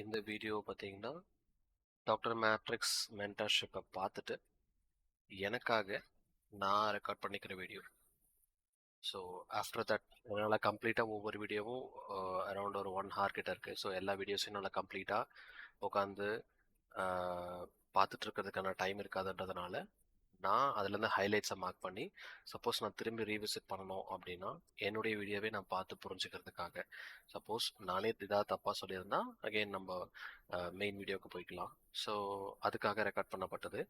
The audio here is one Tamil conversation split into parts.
இந்த வீடியோ பார்த்தீங்கன்னா, டாக்டர் மேட்ரிக்ஸ் மென்டர்ஷிப்பை பார்த்துட்டு, எனக்காக நான் ரெக்கார்ட் பண்ணிக்கிற வீடியோ. ஸோ, ஆஃப்டர் தட் என்னால் கம்ப்ளீட்டாக ஒவ்வொரு வீடியோவும் அரௌண்ட் ஒரு 1 ஹவர் கிட்ட இருக்குது. ஸோ, எல்லா வீடியோஸையும் என்னால் கம்ப்ளீட்டாக உட்காந்து பார்த்துட்டு இருக்கிறதுக்கான டைம் இருக்காதுன்றதுனால, நான் அதுலேருந்து ஹைலைட்ஸை மார்க் பண்ணி, சப்போஸ் நான் திரும்பி ரீவிசிட் பண்ணணும் அப்படின்னா, என்னுடைய வீடியோவே நான் பார்த்து புரிஞ்சுக்கிறதுக்காக. சப்போஸ் நானே ஏதாவது தப்பாக சொல்லியிருந்தா, அகெயின் நம்ம மெயின் வீடியோவுக்கு போய்க்கலாம். ஸோ, அதுக்காக ரெக்கார்ட் பண்ணப்பட்டது.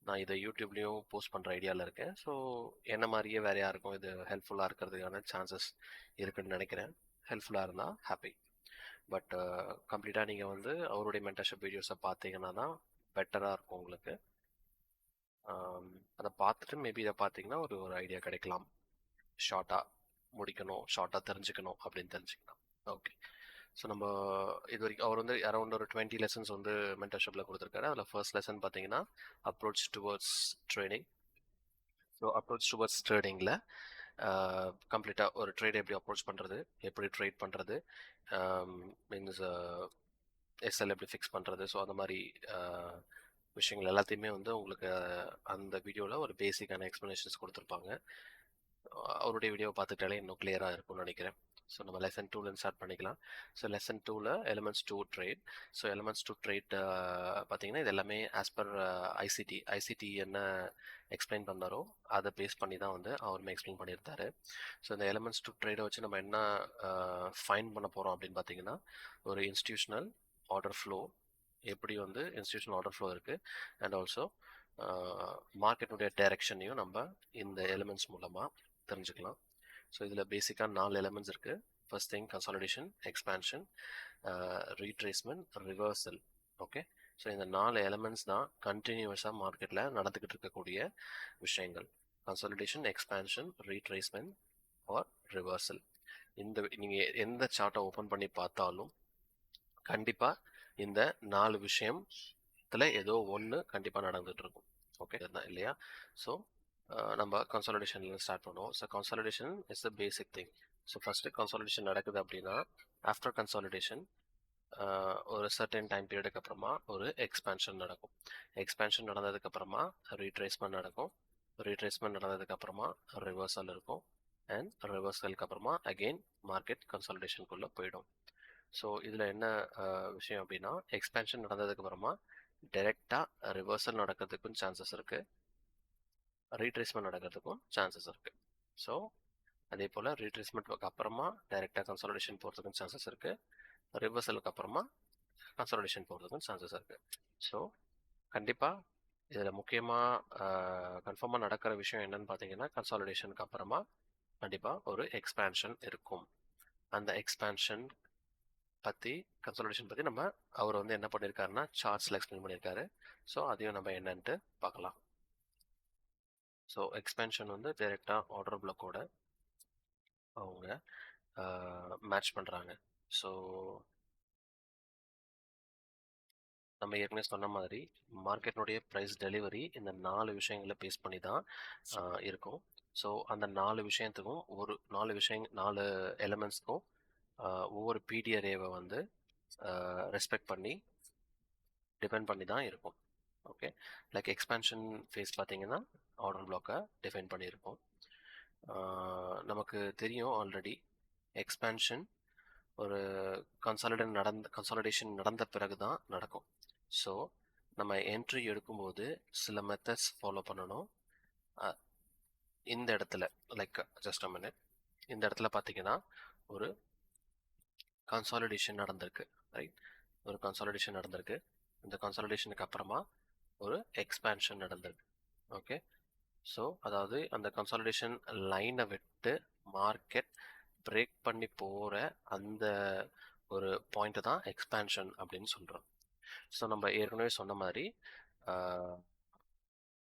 நான் இதை யூடியூப்லேயும் போஸ்ட் பண்ணுற ஐடியாவில் இருக்கேன். ஸோ, என்ன மாதிரியே வேறு யாருக்கும் இது ஹெல்ப்ஃபுல்லாக இருக்கிறதுக்கான சான்சஸ் இருக்குன்னு நினைக்கிறேன். ஹெல்ப்ஃபுல்லாக இருந்தால் ஹாப்பி. பட் கம்ப்ளீட்டாக நீங்கள் வந்து அவருடைய மென்டர்ஷிப் வீடியோஸை பார்த்தீங்கன்னா தான் பெட்டராக இருக்கும் உங்களுக்கு. அதை பார்த்துட்டு மேபி இதை பார்த்தீங்கன்னா ஒரு ஐடியா கிடைக்கலாம். ஷார்ட்டாக முடிக்கணும், ஷார்ட்டாக தெரிஞ்சுக்கணும் அப்படின்னு தெரிஞ்சுக்கலாம். ஓகே. ஸோ நம்ம இது வரைக்கும் அவர் வந்து அரௌண்ட் ஒரு 20 லெசன்ஸ் வந்து மென்டர்ஷிப்பில் கொடுத்துருக்காரு. அதில் ஃபர்ஸ்ட் லெசன் பார்த்தீங்கன்னா approach towards trading. So approach towards ட்ரேடிங்கில் கம்ப்ளீட்டாக ஒரு ட்ரேட் எப்படி அப்ரோச் பண்ணுறது, எப்படி ட்ரேட் பண்ணுறது, மீன்ஸ் எஸ்எல் எப்படி ஃபிக்ஸ் பண்ணுறது. ஸோ அந்த மாதிரி விஷயங்கள் எல்லாத்தையுமே வந்து உங்களுக்கு அந்த வீடியோவில் ஒரு பேசிக்கான எக்ஸ்ப்ளனேஷன்ஸ் கொடுத்துருப்பாங்க. அவருடைய வீடியோவை பார்த்துட்டாலே இன்னும் கிளியராக இருக்கும்னு நினைக்கிறேன். ஸோ நம்ம லெசன் 2லேருந்து ஸ்டார்ட் பண்ணிக்கலாம். ஸோ லெசன் 2ல் elements to trade. So elements to trade பார்த்தீங்கன்னா இது எல்லாமே ஆஸ் பர் ஐசிடி என்ன எக்ஸ்பிளைன் பண்ணாரோ அதை பேஸ் பண்ணி தான் வந்து அவருமே எக்ஸ்பிளைன் பண்ணியிருந்தாரு. ஸோ இந்த எலிமெண்ட்ஸ் டு ட்ரேடை வச்சு நம்ம என்ன ஃபைண்ட் பண்ண போகிறோம் அப்படின்னு பார்த்தீங்கன்னா, ஒரு இன்ஸ்டிடியூஷனல் ஆர்டர் ஃப்ளோ, எப்படி வந்து இன்ஸ்டிடியூஷனல் ஆர்டர் ஃப்ளோ இருக்குது, அண்ட் ஆல்சோ மார்க்கெட்டுடைய டைரக்ஷனையும் நம்ம இந்த எலிமெண்ட்ஸ் மூலமாக தெரிஞ்சுக்கலாம். ஸோ இதில் பேசிக்காக 4 எலிமெண்ட்ஸ் இருக்குது. First thing consolidation, expansion, retracement, reversal. Okay. So இந்த 4 எலிமெண்ட்ஸ் தான் கண்டினியூஸாக மார்க்கெட்டில் நடந்துக்கிட்டு இருக்கக்கூடிய விஷயங்கள். Consolidation, expansion, retracement or reversal. இந்த நீங்கள் எந்த சார்ட்டை ஓப்பன் பண்ணி பார்த்தாலும் கண்டிப்பாக இந்த 4 விஷயத்தில் ஏதோ ஒன்று கண்டிப்பாக நடந்துகிட்டு இருக்கும். ஓகே தான் இல்லையா? ஸோ நம்ம கன்சாலிடேஷன்ல ஸ்டார்ட் பண்ணுவோம். So consolidation is the basic thing. So first consolidation நடக்குது அப்படின்னா, ஆஃப்டர் கன்சாலிடேஷன் ஒரு சர்டன் டைம் பீரியடுக்கு அப்புறமா ஒரு எக்ஸ்பேன்ஷன் நடக்கும். எக்ஸ்பேன்ஷன் நடந்ததுக்கு அப்புறமா ரீட்ரேஸ்மெண்ட் நடக்கும். ரீட்ரேஸ்மெண்ட் நடந்ததுக்கு அப்புறமா ரிவர்சல் இருக்கும். அண்ட் ரிவர்சலுக்கு அப்புறமா அகெயின் மார்க்கெட் கன்சாலிடேஷனுக்குள்ளே போயிடும். ஸோ இதில் என்ன விஷயம் அப்படின்னா, எக்ஸ்பேன்ஷன் நடந்ததுக்கு அப்புறமா டைரெக்டாக ரிவர்சல் நடக்கிறதுக்கும் சான்சஸ் இருக்குது, ரீட்ரேஸ்மெண்ட் நடக்கிறதுக்கும் சான்சஸ் இருக்குது. ஸோ அதே போல் ரீட்ரேஸ்மெண்ட்டுக்கு அப்புறமா டைரெக்டாக கன்சாலிடேஷன் போகிறதுக்கும் சான்சஸ் இருக்குது, ரிவர்சலுக்கு அப்புறமா கன்சாலிடேஷன் போகிறதுக்கும் சான்சஸ் இருக்குது. ஸோ கண்டிப்பாக இதில் முக்கியமாக கன்ஃபார்மாக நடக்கிற விஷயம் என்னன்னு பார்த்தீங்கன்னா, கன்சாலிடேஷனுக்கு அப்புறமா கண்டிப்பாக ஒரு எக்ஸ்பேன்ஷன் இருக்கும். அந்த எக்ஸ்பேன்ஷன் பற்றி, கன்சாலிடேஷன் பற்றி நம்ம அவர் வந்து என்ன பண்ணியிருக்காருன்னா சார்ட்ஸில் எக்ஸ்பிளைன் பண்ணியிருக்காரு. ஸோ அதையும் நம்ம என்னன்ட்டு பார்க்கலாம். ஸோ எக்ஸ்பேன்ஷன் வந்து டைரெக்டாக ஆர்டர் பிளாக்கோட அவங்க மேட்ச் பண்ணுறாங்க. ஸோ நம்ம ஏற்கனவே சொன்ன மாதிரி மார்க்கெட்னுடைய ப்ரைஸ் டெலிவரி இந்த 4 விஷயங்களை பேஸ் பண்ணி தான் இருக்கும். ஸோ அந்த 4 விஷயத்துக்கும் ஒரு 4 எலிமெண்ட்ஸ்க்கும் ஒவ்வொரு பிடி அரேவை வந்து ரெஸ்பெக்ட் பண்ணி டிபெண்ட் பண்ணி தான் இருக்கும். ஓகே. லைக் எக்ஸ்பேன்ஷன் ஃபேஸ் பார்த்தீங்கன்னா ஆர்டர் பிளாக்கை டிஃபைன் பண்ணியிருப்போம். நமக்கு தெரியும் ஆல்ரெடி எக்ஸ்பேன்ஷன் ஒரு கன்சாலிடேஷன் நடந்த பிறகு தான் நடக்கும். ஸோ நம்ம என்ட்ரி எடுக்கும்போது சில மெத்தட்ஸ் ஃபாலோ பண்ணணும். இந்த இடத்துல லைக் ஜஸ்ட் அ மினிட், இந்த இடத்துல பார்த்தீங்கன்னா ஒரு கன்சாலிடேஷன் நடந்திருக்கு, ரைட்? ஒரு கன்சாலிடேஷன் நடந்திருக்கு. இந்த கன்சாலிடேஷனுக்கு அப்புறமா ஒரு எக்ஸ்பேன்ஷன் நடந்திருக்கு. ஓகே. ஸோ அதாவது அந்த கன்சாலிடேஷன் லைனை விட்டு மார்க்கெட் பிரேக் பண்ணி போகிற அந்த ஒரு பாயிண்ட்டை தான் எக்ஸ்பேன்ஷன் அப்படின்னு சொல்கிறோம். ஸோ நம்ம ஏற்கனவே சொன்ன மாதிரி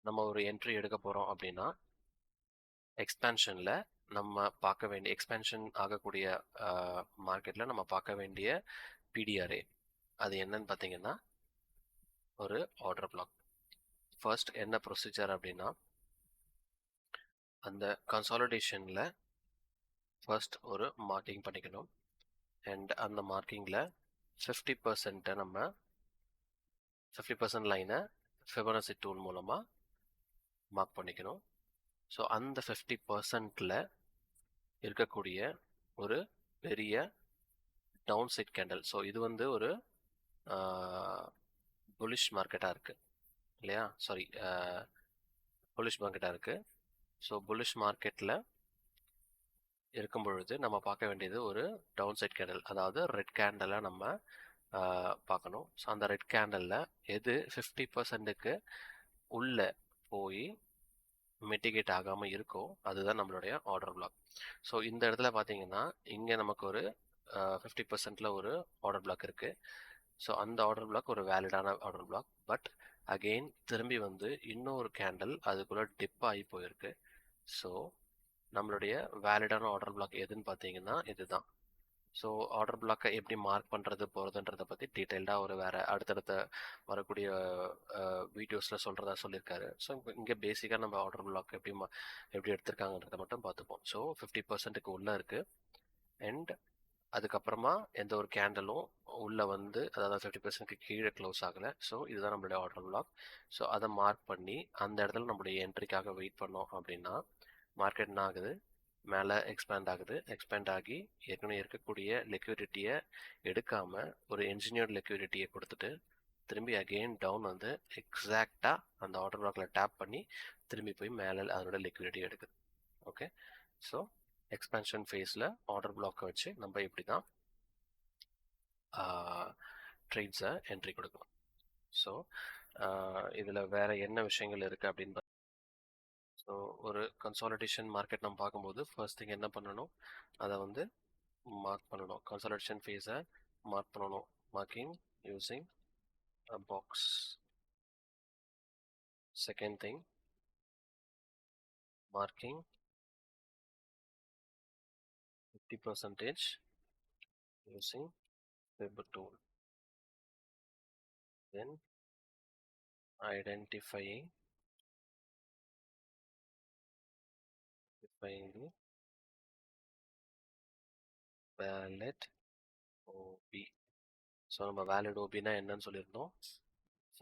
நம்ம ஒரு என்ட்ரி எடுக்க போகிறோம் அப்படின்னா எக்ஸ்பேன்ஷனில் நம்ம பார்க்க வேண்டிய, எக்ஸ்பேன்ஷன் ஆகக்கூடிய மார்க்கெட்டில் நம்ம பார்க்க வேண்டிய பிடிஆர்ஏ அது என்னன்னு பார்த்தீங்கன்னா ஒரு ஆர்டர் பிளாக். ஃபர்ஸ்ட் என்ன ப்ரொசீஜர் அப்படின்னா, அந்த 50% நம்ம 50% லைனை ஃபிபனாசி டூல் மூலமாக மார்க் பண்ணிக்கணும். ஸோ அந்த 50%ல் இருக்கக்கூடிய ஒரு பெரிய டவுன் சைட் கேண்டல். ஸோ இது வந்து ஒரு புலிஷ் மார்க்கெட்டாக இருக்குது இல்லையா, சாரி புலிஷ் மார்க்கெட்டாக இருக்குது. ஸோ புலிஷ் மார்க்கெட்டில் இருக்கும் பொழுது நம்ம பார்க்க வேண்டியது ஒரு டவுன் சைட் கேண்டல், அதாவது ரெட் கேண்டலை நம்ம பார்க்கணும். ஸோ அந்த ரெட் கேண்டலில் எது 50%க்கு உள்ளே போய் மிட்டிகேட் ஆகாமல் இருக்கோ அதுதான் நம்மளுடைய ஆர்டர் பிளாக். ஸோ இந்த இடத்துல பார்த்தீங்கன்னா இங்கே நமக்கு ஒரு 50%ல் ஒரு ஆர்டர் பிளாக் இருக்குது. ஸோ அந்த ஆர்டர் பிளாக் ஒரு வேலிடான ஆர்டர் பிளாக். பட் அகெயின் திரும்பி வந்து இன்னொரு கேண்டல் அதுக்குள்ளே டிப் ஆகி போயிருக்கு. ஸோ நம்மளுடைய வேலிடான ஆர்டர் பிளாக் எதுன்னு பார்த்தீங்கன்னா இதுதான். ஸோ ஆர்டர் பிளாக்கை எப்படி மார்க் பண்ணுறது போகிறதுன்றதை பற்றி டீட்டெயில்டாக ஒரு வேறு அடுத்தடுத்த வரக்கூடிய வீடியோஸில் சொல்கிறதா சொல்லியிருக்காரு. ஸோ இங்கே பேசிக்காக நம்ம ஆர்டர் பிளாக் எப்படி எடுத்திருக்காங்கன்றதை மட்டும் பார்த்துப்போம். ஸோ 50%க்கு உள்ளே இருக்குது. அண்ட் அதுக்கப்புறமா எந்த ஒரு கேண்டலும் உள்ளே வந்து அதாவது 50%க்கு கீழே க்ளோஸ் ஆகலை. ஸோ இதுதான் நம்மளுடைய ஆர்டர் பிளாக். ஸோ அதை மார்க் பண்ணி அந்த இடத்துல நம்மளுடைய என்ட்ரிக்காக வெயிட் பண்ணோம் அப்படின்னா மார்க்கெட் என்ன ஆகுது, மேலே எக்ஸ்பேண்ட் ஆகுது. எக்ஸ்பேண்ட் ஆகி ஏற்கனவே இருக்கக்கூடிய லிக்விடிட்டியை எடுக்காமல் ஒரு என்ஜினியர்ட் லிக்விடிட்டியை கொடுத்துட்டு திரும்பி அகெயின் டவுன் வந்து எக்ஸாக்டாக அந்த ஆர்டர் பிளாக்கில் டேப் பண்ணி திரும்பி போய் மேலே அதனோட லிக்விடிட்டி எடுக்குது. ஓகே, ஸோ எக்ஸ்பேன்ஷன் ஃபேஸில் ஆர்டர் பிளாக்கை வச்சு நம்ம இப்படி தான் ட்ரேட்ஸை என்ட்ரி கொடுக்கலாம். ஸோ இதில் வேறு என்ன விஷயங்கள் இருக்குது அப்படின்னு ஸோ ஒரு கன்சாலிடேஷன் மார்க்கெட் நம்ம பார்க்கும்போது ஃபர்ஸ்ட் திங் என்ன பண்ணணும், அதை வந்து மார்க் பண்ணணும். கன்சாலிடேஷன் ஃபேஸை மார்க் பண்ணணும். Marking using a box. Second thing, marking 50% using Fib tool. Then identifying the valid OB. So நம்ம வேலிட் ஓபினா என்னன்னு சொல்லியிருந்தோம்,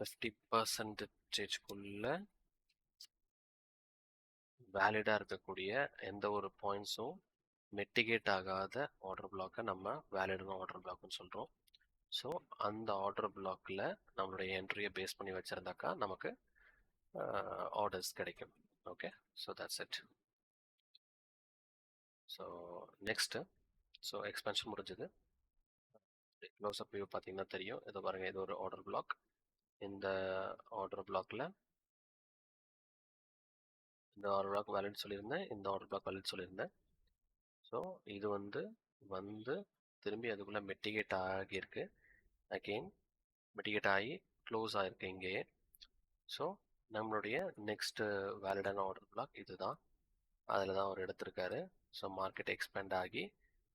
50%க்குள்ள வேலிடாக இருக்கக்கூடிய எந்த ஒரு பாயிண்ட்ஸும் மிட்டிகேட் ஆகாத ஆர்டர் பிளாக்கை நம்ம வேலிடான ஆர்டர் பிளாக்னு சொல்கிறோம். ஸோ அந்த ஆர்டர் பிளாக்கில் நம்மளுடைய என்ட்ரியை பேஸ் பண்ணி வச்சுருந்தாக்கா நமக்கு ஆர்டர்ஸ் கிடைக்கும். Okay, so that's it. So next, so expansion முடிஞ்சது. க்ளோஸ்அப் வியூ பார்த்தீங்கன்னா தெரியும். இது பாருங்கள், இது ஒரு ஆர்டர் பிளாக். இந்த ஆர்டர் பிளாக்கில் இந்த ஆர்டர் பிளாக் வேலிட் சொல்லியிருந்தேன், இந்த ஆர்டர் பிளாக் வேலிட் சொல்லியிருந்தேன். ஸோ இது வந்து திரும்பி அதுக்குள்ளே மெட்டிகேட் ஆகியிருக்கு. அகெயின் மெட்டிகேட் ஆகி க்ளோஸ் ஆகிருக்கு இங்கேயே. ஸோ நம்மளுடைய நெக்ஸ்ட்டு வேலிடான ஆர்டர் பிளாக் இது தான். அதில் தான் அவர் எடுத்திருக்காரு. ஸோ மார்க்கெட் எக்ஸ்பேண்ட் ஆகி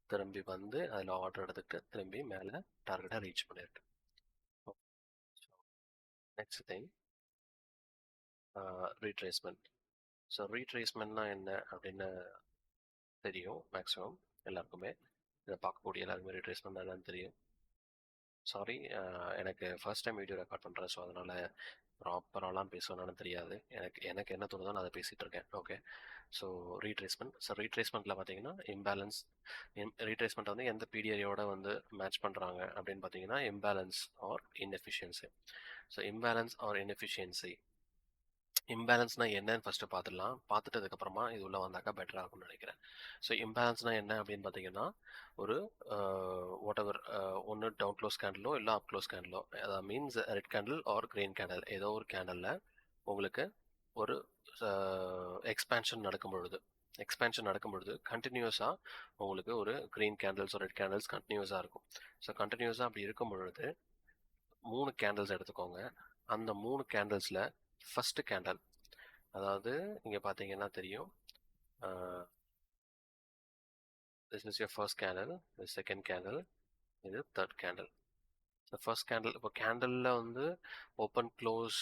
திரும்பி வந்து அதில் ஆர்டர் எடுத்துகிட்டு திரும்பி மேலே டார்கெட்டை ரீச் பண்ணியிருக்கு. Next thing, retracement. ஸோ ரீட்ரேஸ்மெண்ட்னா என்ன அப்படின்னு தெரியும் மேக்ஸிமம் எல்லாருக்குமே. இதை பார்க்கக்கூடிய எல்லாருக்குமே ரீட்ரேஸ்மெண்ட் என்னன்னு தெரியும். சாரி, எனக்கு ஃபர்ஸ்ட் டைம் வீடியோ ரெக்கார்ட் பண்ணுறேன். ஸோ அதனால் ப்ராப்பராலாம் பேசணும்னு தெரியாது. எனக்கு என்ன தோணுதோ நான் அதை பேசிகிட்டு இருக்கேன். Okay, so retracement. ஸோ ரீட்ரேஸ்மெண்ட்டில் பார்த்தீங்கன்னா இம்பேலன்ஸ். ரீட்ரேஸ்மெண்ட் வந்து எந்த பிடிஆரியோட வந்து மேட்ச் பண்ணுறாங்க அப்படின்னு பார்த்தீங்கன்னா imbalance or inefficiency. So imbalance or inefficiency, இம்பேலன்ஸ்னால் என்னன்னு ஃபஸ்ட்டு பார்த்துடலாம். பார்த்துட்டு அதுக்கப்புறமா இது உள்ள வந்தாக்கா பெட்டராக இருக்கும்னு நினைக்கிறேன். ஸோ இம்பேலன்ஸ்னால் என்ன அப்படின்னு பார்த்தீங்கன்னா ஒரு வாட் எவர் ஒன்று டவுன் க்ளோஸ் கேண்டலோ இல்லை அப் க்ளோஸ் கேண்டலோ, அதாவது means red candle or green candle, ஏதோ ஒரு கேண்டலில் உங்களுக்கு ஒரு எக்ஸ்பேன்ஷன் நடக்கும் பொழுது கண்டினியூஸாக உங்களுக்கு ஒரு க்ரீன் கேண்டில்ஸ் ரெட் கேண்டில்ஸ் கண்டினியூஸாக இருக்கும். ஸோ கண்டினியூஸாக அப்படி இருக்கும் பொழுது 3 கேண்டில்ஸ் எடுத்துக்கோங்க. அந்த 3 கேண்டில்ஸில் ஃபஸ்ட்டு கேண்டில், அதாவது இங்கே பார்த்தீங்கன்னா தெரியும், this is your first candle, இது செகண்ட் கேண்டில், இது third candle. So first candle, இப்போ கேண்டலில் வந்து ஓப்பன் க்ளோஸ்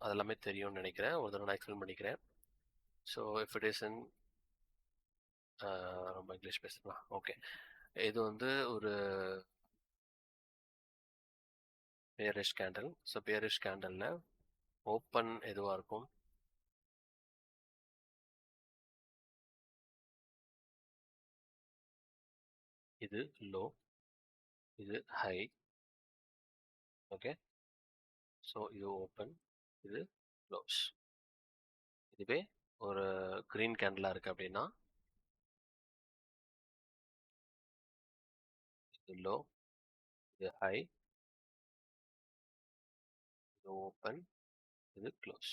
அதெல்லாமே தெரியும்னு நினைக்கிறேன். ஒரு தடவை நான் எக்ஸ்பிளைன் பண்ணிக்கிறேன். So if it is in ரொம்ப இங்கிலீஷ் பேசலாம். ஓகே, இது வந்து ஒரு bearish candle. ஸோ bearish candleல ஓப்பன் எதுவா இருக்கும்? இது லோ, இது ஹை. ஓகே, ஸோ இது ஓப்பன், இது க்ளோஸ். இதுவே ஒரு க்ரீன் கேண்டிலாக இருக்குது அப்படின்னா இது லோ, இது ஹை, இது ஓப்பன், இது க்ளோஸ்.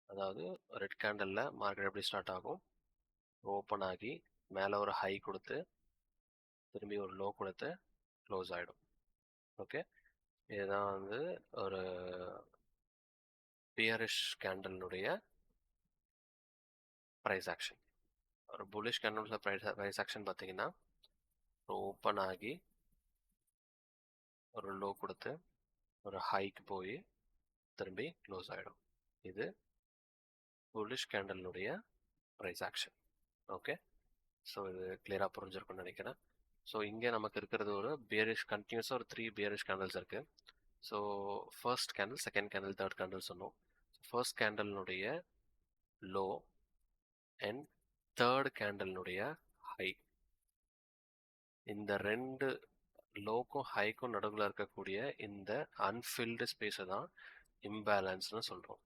அதாவது ரெட் கேண்டலில் மார்க்கெட் எப்படி ஸ்டார்ட் ஆகும்? ஓப்பன் ஆகி மேலே ஒரு ஹை கொடுத்து திரும்பி ஒரு லோ கொடுத்து க்ளோஸ் ஆகிடும். ஓகே, இதுதான் வந்து ஒரு பியரிஷ் கேண்டலினுடைய ப்ரைஸ் ஆக்ஷன். ஒரு புல்லிஷ் கேண்டலோட ப்ரைஸ் ஆக்ஷன் பார்த்தீங்கன்னா ஓப்பன் ஆகி ஒரு லோ கொடுத்து ஒரு ஹைக்கு போய் திரும்பி க்ளோஸ் ஆகிடும். இது புல்லிஷ் கேண்டலினுடைய ப்ரைஸ் ஆக்ஷன். ஓகே, ஸோ இது கிளியராக புரிஞ்சிருக்கும்னு நினைக்கிறேன். ஸோ இங்கே நமக்கு இருக்கிறது ஒரு பியரிஷ், கண்டினியூஸாக ஒரு 3 பியரிஷ் கேண்டல்ஸ் இருக்குது. So first candle, second candle, third candle சொன்னோம். ஃபர்ஸ்ட் கேண்டலினுடைய லோ அண்ட் தேர்ட் கேண்டலினுடைய ஹை, இந்த ரெண்டு லோக்கும் ஹைக்கும் நடுவில் இருக்கக்கூடிய இந்த அன்ஃபில்டு ஸ்பேஸை தான் இம்பேலன்ஸ்னு சொல்கிறோம்.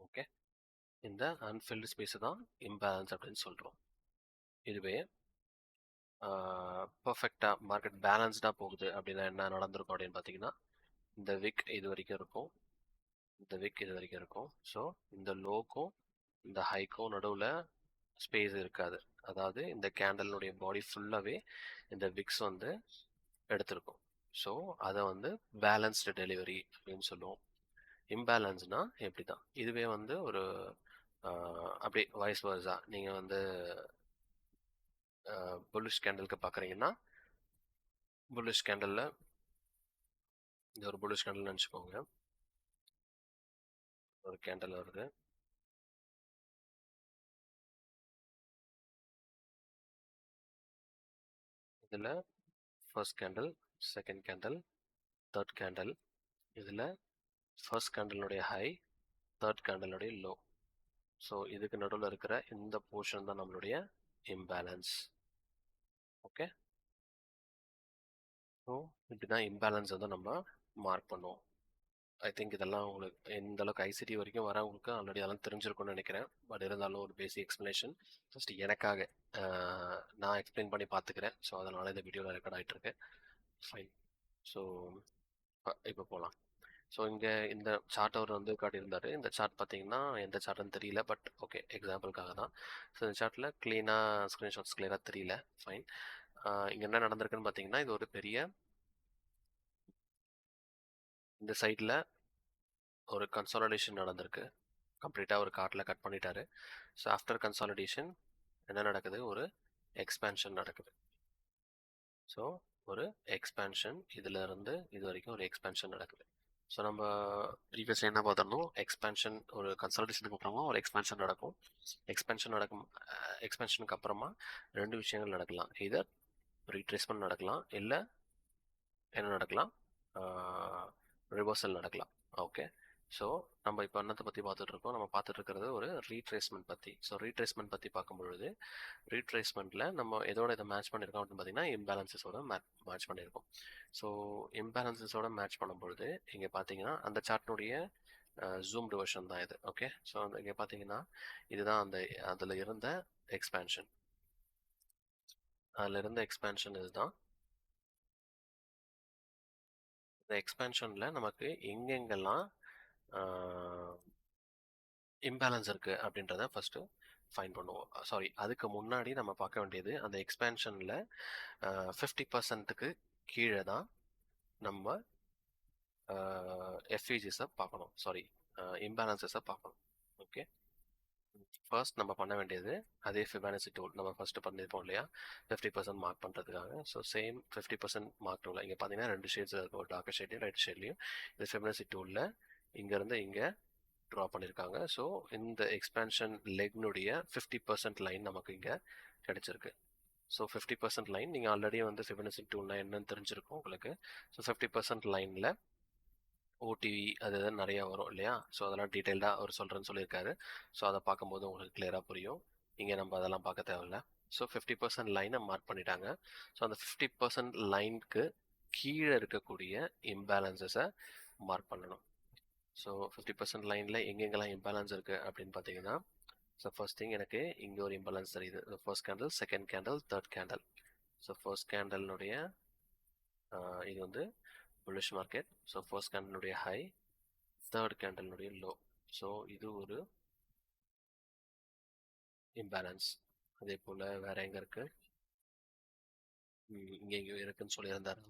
ஓகே, இந்த அன்ஃபில்டு ஸ்பேஸை தான் இம்பேலன்ஸ் அப்படின்னு சொல்கிறோம். இதுவே பர்ஃபெக்டாக மார்க்கெட் பேலன்ஸ்டாக போகுது அப்படின்னா என்ன நடந்திருக்கும் அப்படின்னு பார்த்தீங்கன்னா, இந்த விக் இது வரைக்கும் இருக்கும், இந்த விக் இது வரைக்கும் இருக்கும். ஸோ இந்த லோக்கும் இந்த ஹைக்கும் நடுவில் ஸ்பேஸ் இருக்காது. அதாவது இந்த கேண்டலினுடைய பாடி ஃபுல்லாகவே இந்த விக்ஸ் வந்து எடுத்திருக்கும். ஸோ அதை வந்து பேலன்ஸ்டு டெலிவரி அப்படின்னு சொல்லுவோம். இம்பேலன்ஸ்னா எப்படி தான். இதுவே வந்து ஒரு அப்படியே வைஸ் வர்ஸா நீங்கள் வந்து புல்லிஷ் கேண்டலுக்கு பார்க்குறீங்கன்னா, புல்லிஷ் கேண்டலில் இந்த ஒரு புல்லிஷ் கேண்டல் நினச்சிக்கோங்க. ஒரு கேண்டல் வருது, இதில் first candle, second candle, third candle. இதில் ஃபர்ஸ்ட் கேண்டலுடைய ஹை, தேர்ட் கேண்டலுடைய லோ. ஸோ இதுக்கு நடுவில் இருக்கிற இந்த போர்ஷன் தான் நம்மளுடைய இம்பேலன்ஸ். ஓகே, ஸோ இப்படி தான் இம்பேலன்ஸ் வந்து நம்ம மார்க் பண்ணுவோம். ஐ திங்க் இதெல்லாம் உங்களுக்கு எந்த அளவுக்கு ஐசிடி வரைக்கும் வரவங்களுக்கு ஆல்ரெடி அதெல்லாம் தெரிஞ்சிருக்கும்னு நினைக்கிறேன். பட் இருந்தாலும் ஒரு பேசிக் எக்ஸ்ப்ளனேஷன் ஜஸ்ட் எனக்காக நான் எக்ஸ்பிளைன் பண்ணி பார்த்துக்கிறேன். ஸோ அதனால் இந்த வீடியோவில் ரெக்கார்ட் ஆகிட்டு இருக்கு. ஃபைன். ஸோ இப்போ போகலாம். ஸோ இங்கே இந்த சார்ட் அவர் வந்து காட்டியிருந்தார். இந்த சார்ட் பார்த்தீங்கன்னா எந்த சார்ட்னு தெரியல, பட் ஓகே எக்ஸாம்பிளுக்காக தான். ஸோ இந்த சார்ட்டில் க்ளீனாக ஸ்க்ரீன்ஷாட்ஸ் கிளியராக தெரியல. ஃபைன். இங்கே என்ன நடந்திருக்குன்னு பார்த்தீங்கன்னா, இது ஒரு பெரிய இந்த சைடில் ஒரு கன்சாலிடேஷன் நடந்திருக்கு. கம்ப்ளீட்டாக ஒரு கார்ட்டில் கட் பண்ணிட்டாரு. ஸோ ஆஃப்டர் கன்சாலிடேஷன் என்ன நடக்குது? ஒரு எக்ஸ்பேன்ஷன் நடக்குது. ஸோ ஒரு எக்ஸ்பேன்ஷன், இதில் இருந்து இது வரைக்கும் ஒரு எக்ஸ்பேன்ஷன் நடக்குது. ஸோ நம்ம ப்ரீவியஸ் என்ன பார்த்தோம்? எக்ஸ்பேன்ஷன், ஒரு கன்சாலிடேஷனுக்கு அப்புறமா ஒரு எக்ஸ்பேன்ஷன் நடக்கும். எக்ஸ்பேன்ஷனுக்கு அப்புறமா ரெண்டு விஷயங்கள் நடக்கலாம். இதர் ரீட்ரேஸ்மெண்ட் நடக்கலாம், இல்லை என்ன நடக்கலாம்? ரிவர்சல் நடக்கலாம். ஓகே, ஸோ நம்ம இப்போ என்னத்தை பற்றி பார்த்துட்ருக்கோம்? நம்ம பார்த்துட்ருக்கிறது ஒரு ரீட்ரேஸ்மெண்ட் பற்றி. ஸோ ரீட்ரேஸ்மெண்ட் பற்றி பார்க்கும்பொழுது, ரீட்ரேஸ்மெண்ட்டில் நம்ம எதோட இதை மேட்ச் பண்ணியிருக்கோம் அப்படின்னு பார்த்தீங்கன்னா இம்பேலன்சஸோட மேட்ச் பண்ணியிருக்கோம். ஸோ இம்பேலன்சஸோட மேட்ச் பண்ணும்பொழுது இங்கே பார்த்தீங்கன்னா அந்த சார்ட்னுடைய ஜூம்டு வெர்ஷன் தான் இது. ஓகே, ஸோ இங்கே பார்த்தீங்கன்னா இதுதான் அதில் இருந்த எக்ஸ்பேன்ஷன். அதில் இருந்த எக்ஸ்பேன்ஷன் இதுதான். இந்த எக்ஸ்பேன்ஷனில் நமக்கு எங்கெங்கெல்லாம் இம்பேலன்ஸ் இருக்குது அப்படின்றத ஃபஸ்ட்டு ஃபைன் பண்ணுவோம். சாரி, அதுக்கு முன்னாடி நம்ம பார்க்க வேண்டியது அந்த எக்ஸ்பேன்ஷனில் 50%க்கு கீழே தான் நம்ம எஃப்இஜிஸை பார்க்கணும். சாரி, இம்பேலன்சஸை பார்க்கணும். ஓகே, ஃபர்ஸ்ட் நம்ம பண்ண வேண்டியது அதே ஃபிபானசி டூல் நம்ம ஃபஸ்ட்டு பண்ணியிருப்போம் இல்லையா, 50% மார்க் பண்ணுறதுக்காக. ஸோ சேம் 50% மார்க் டூலில் இங்கே பார்த்தீங்கன்னா ரெண்டு ஷேட்ஸ் இருக்கும், ஒரு டார்க்கர் ஷேட்லையும் லைட் ஷேட்லையும். இந்த ஃபிபானசி டூலில் இங்கேருந்து இங்கே ட்ரா பண்ணியிருக்காங்க. ஸோ இந்த எக்ஸ்பேன்ஷன் லெக்னுடைய 50% லைன் நமக்கு இங்கே கிடைச்சிருக்கு. ஸோ 50% லைன் நீங்கள் ஆல்ரெடி வந்து ஃபிபனசி டூல்னா என்னன்னு தெரிஞ்சிருக்கும் உங்களுக்கு. ஸோ 50% லைனில் ஓடிவி அது இது நிறையா வரும் இல்லையா? ஸோ அதெல்லாம் டீட்டெயில்டாக அவர் சொல்கிறேன்னு சொல்லியிருக்காரு. ஸோ அதை பார்க்கும்போது உங்களுக்கு கிளியராக புரியும். இங்கே நம்ம அதெல்லாம் பார்க்க தேவையில்ல. ஸோ 50% லைனை மார்க் பண்ணிட்டாங்க. ஸோ அந்த 50% லைனுக்கு கீழே இருக்கக்கூடிய இம்பேலன்சஸை மார்க் பண்ணணும். ஸோ 50% லைனில் எங்கெங்கெல்லாம் இம்பேலன்ஸ் இருக்குது அப்படின்னு பார்த்தீங்கன்னா, ஸோ ஃபர்ஸ்ட் திங் எனக்கு இங்கே ஒரு இம்பேலன்ஸ் தெரியுது. First candle, second candle, third candle. So first கேண்டலினுடைய இது வந்து புல்லிஷ் மார்க்கெட். ஸோ ஃபர்ஸ்ட் கேண்டலினுடைய ஹை, தேர்ட் கேண்டலினுடைய லோ. ஸோ இது ஒரு இம்பேலன்ஸ். அதே போல் வேற எங்கே இருக்கு? இங்கே எங்கேயோ இருக்குன்னு சொல்லியிருந்தாரு.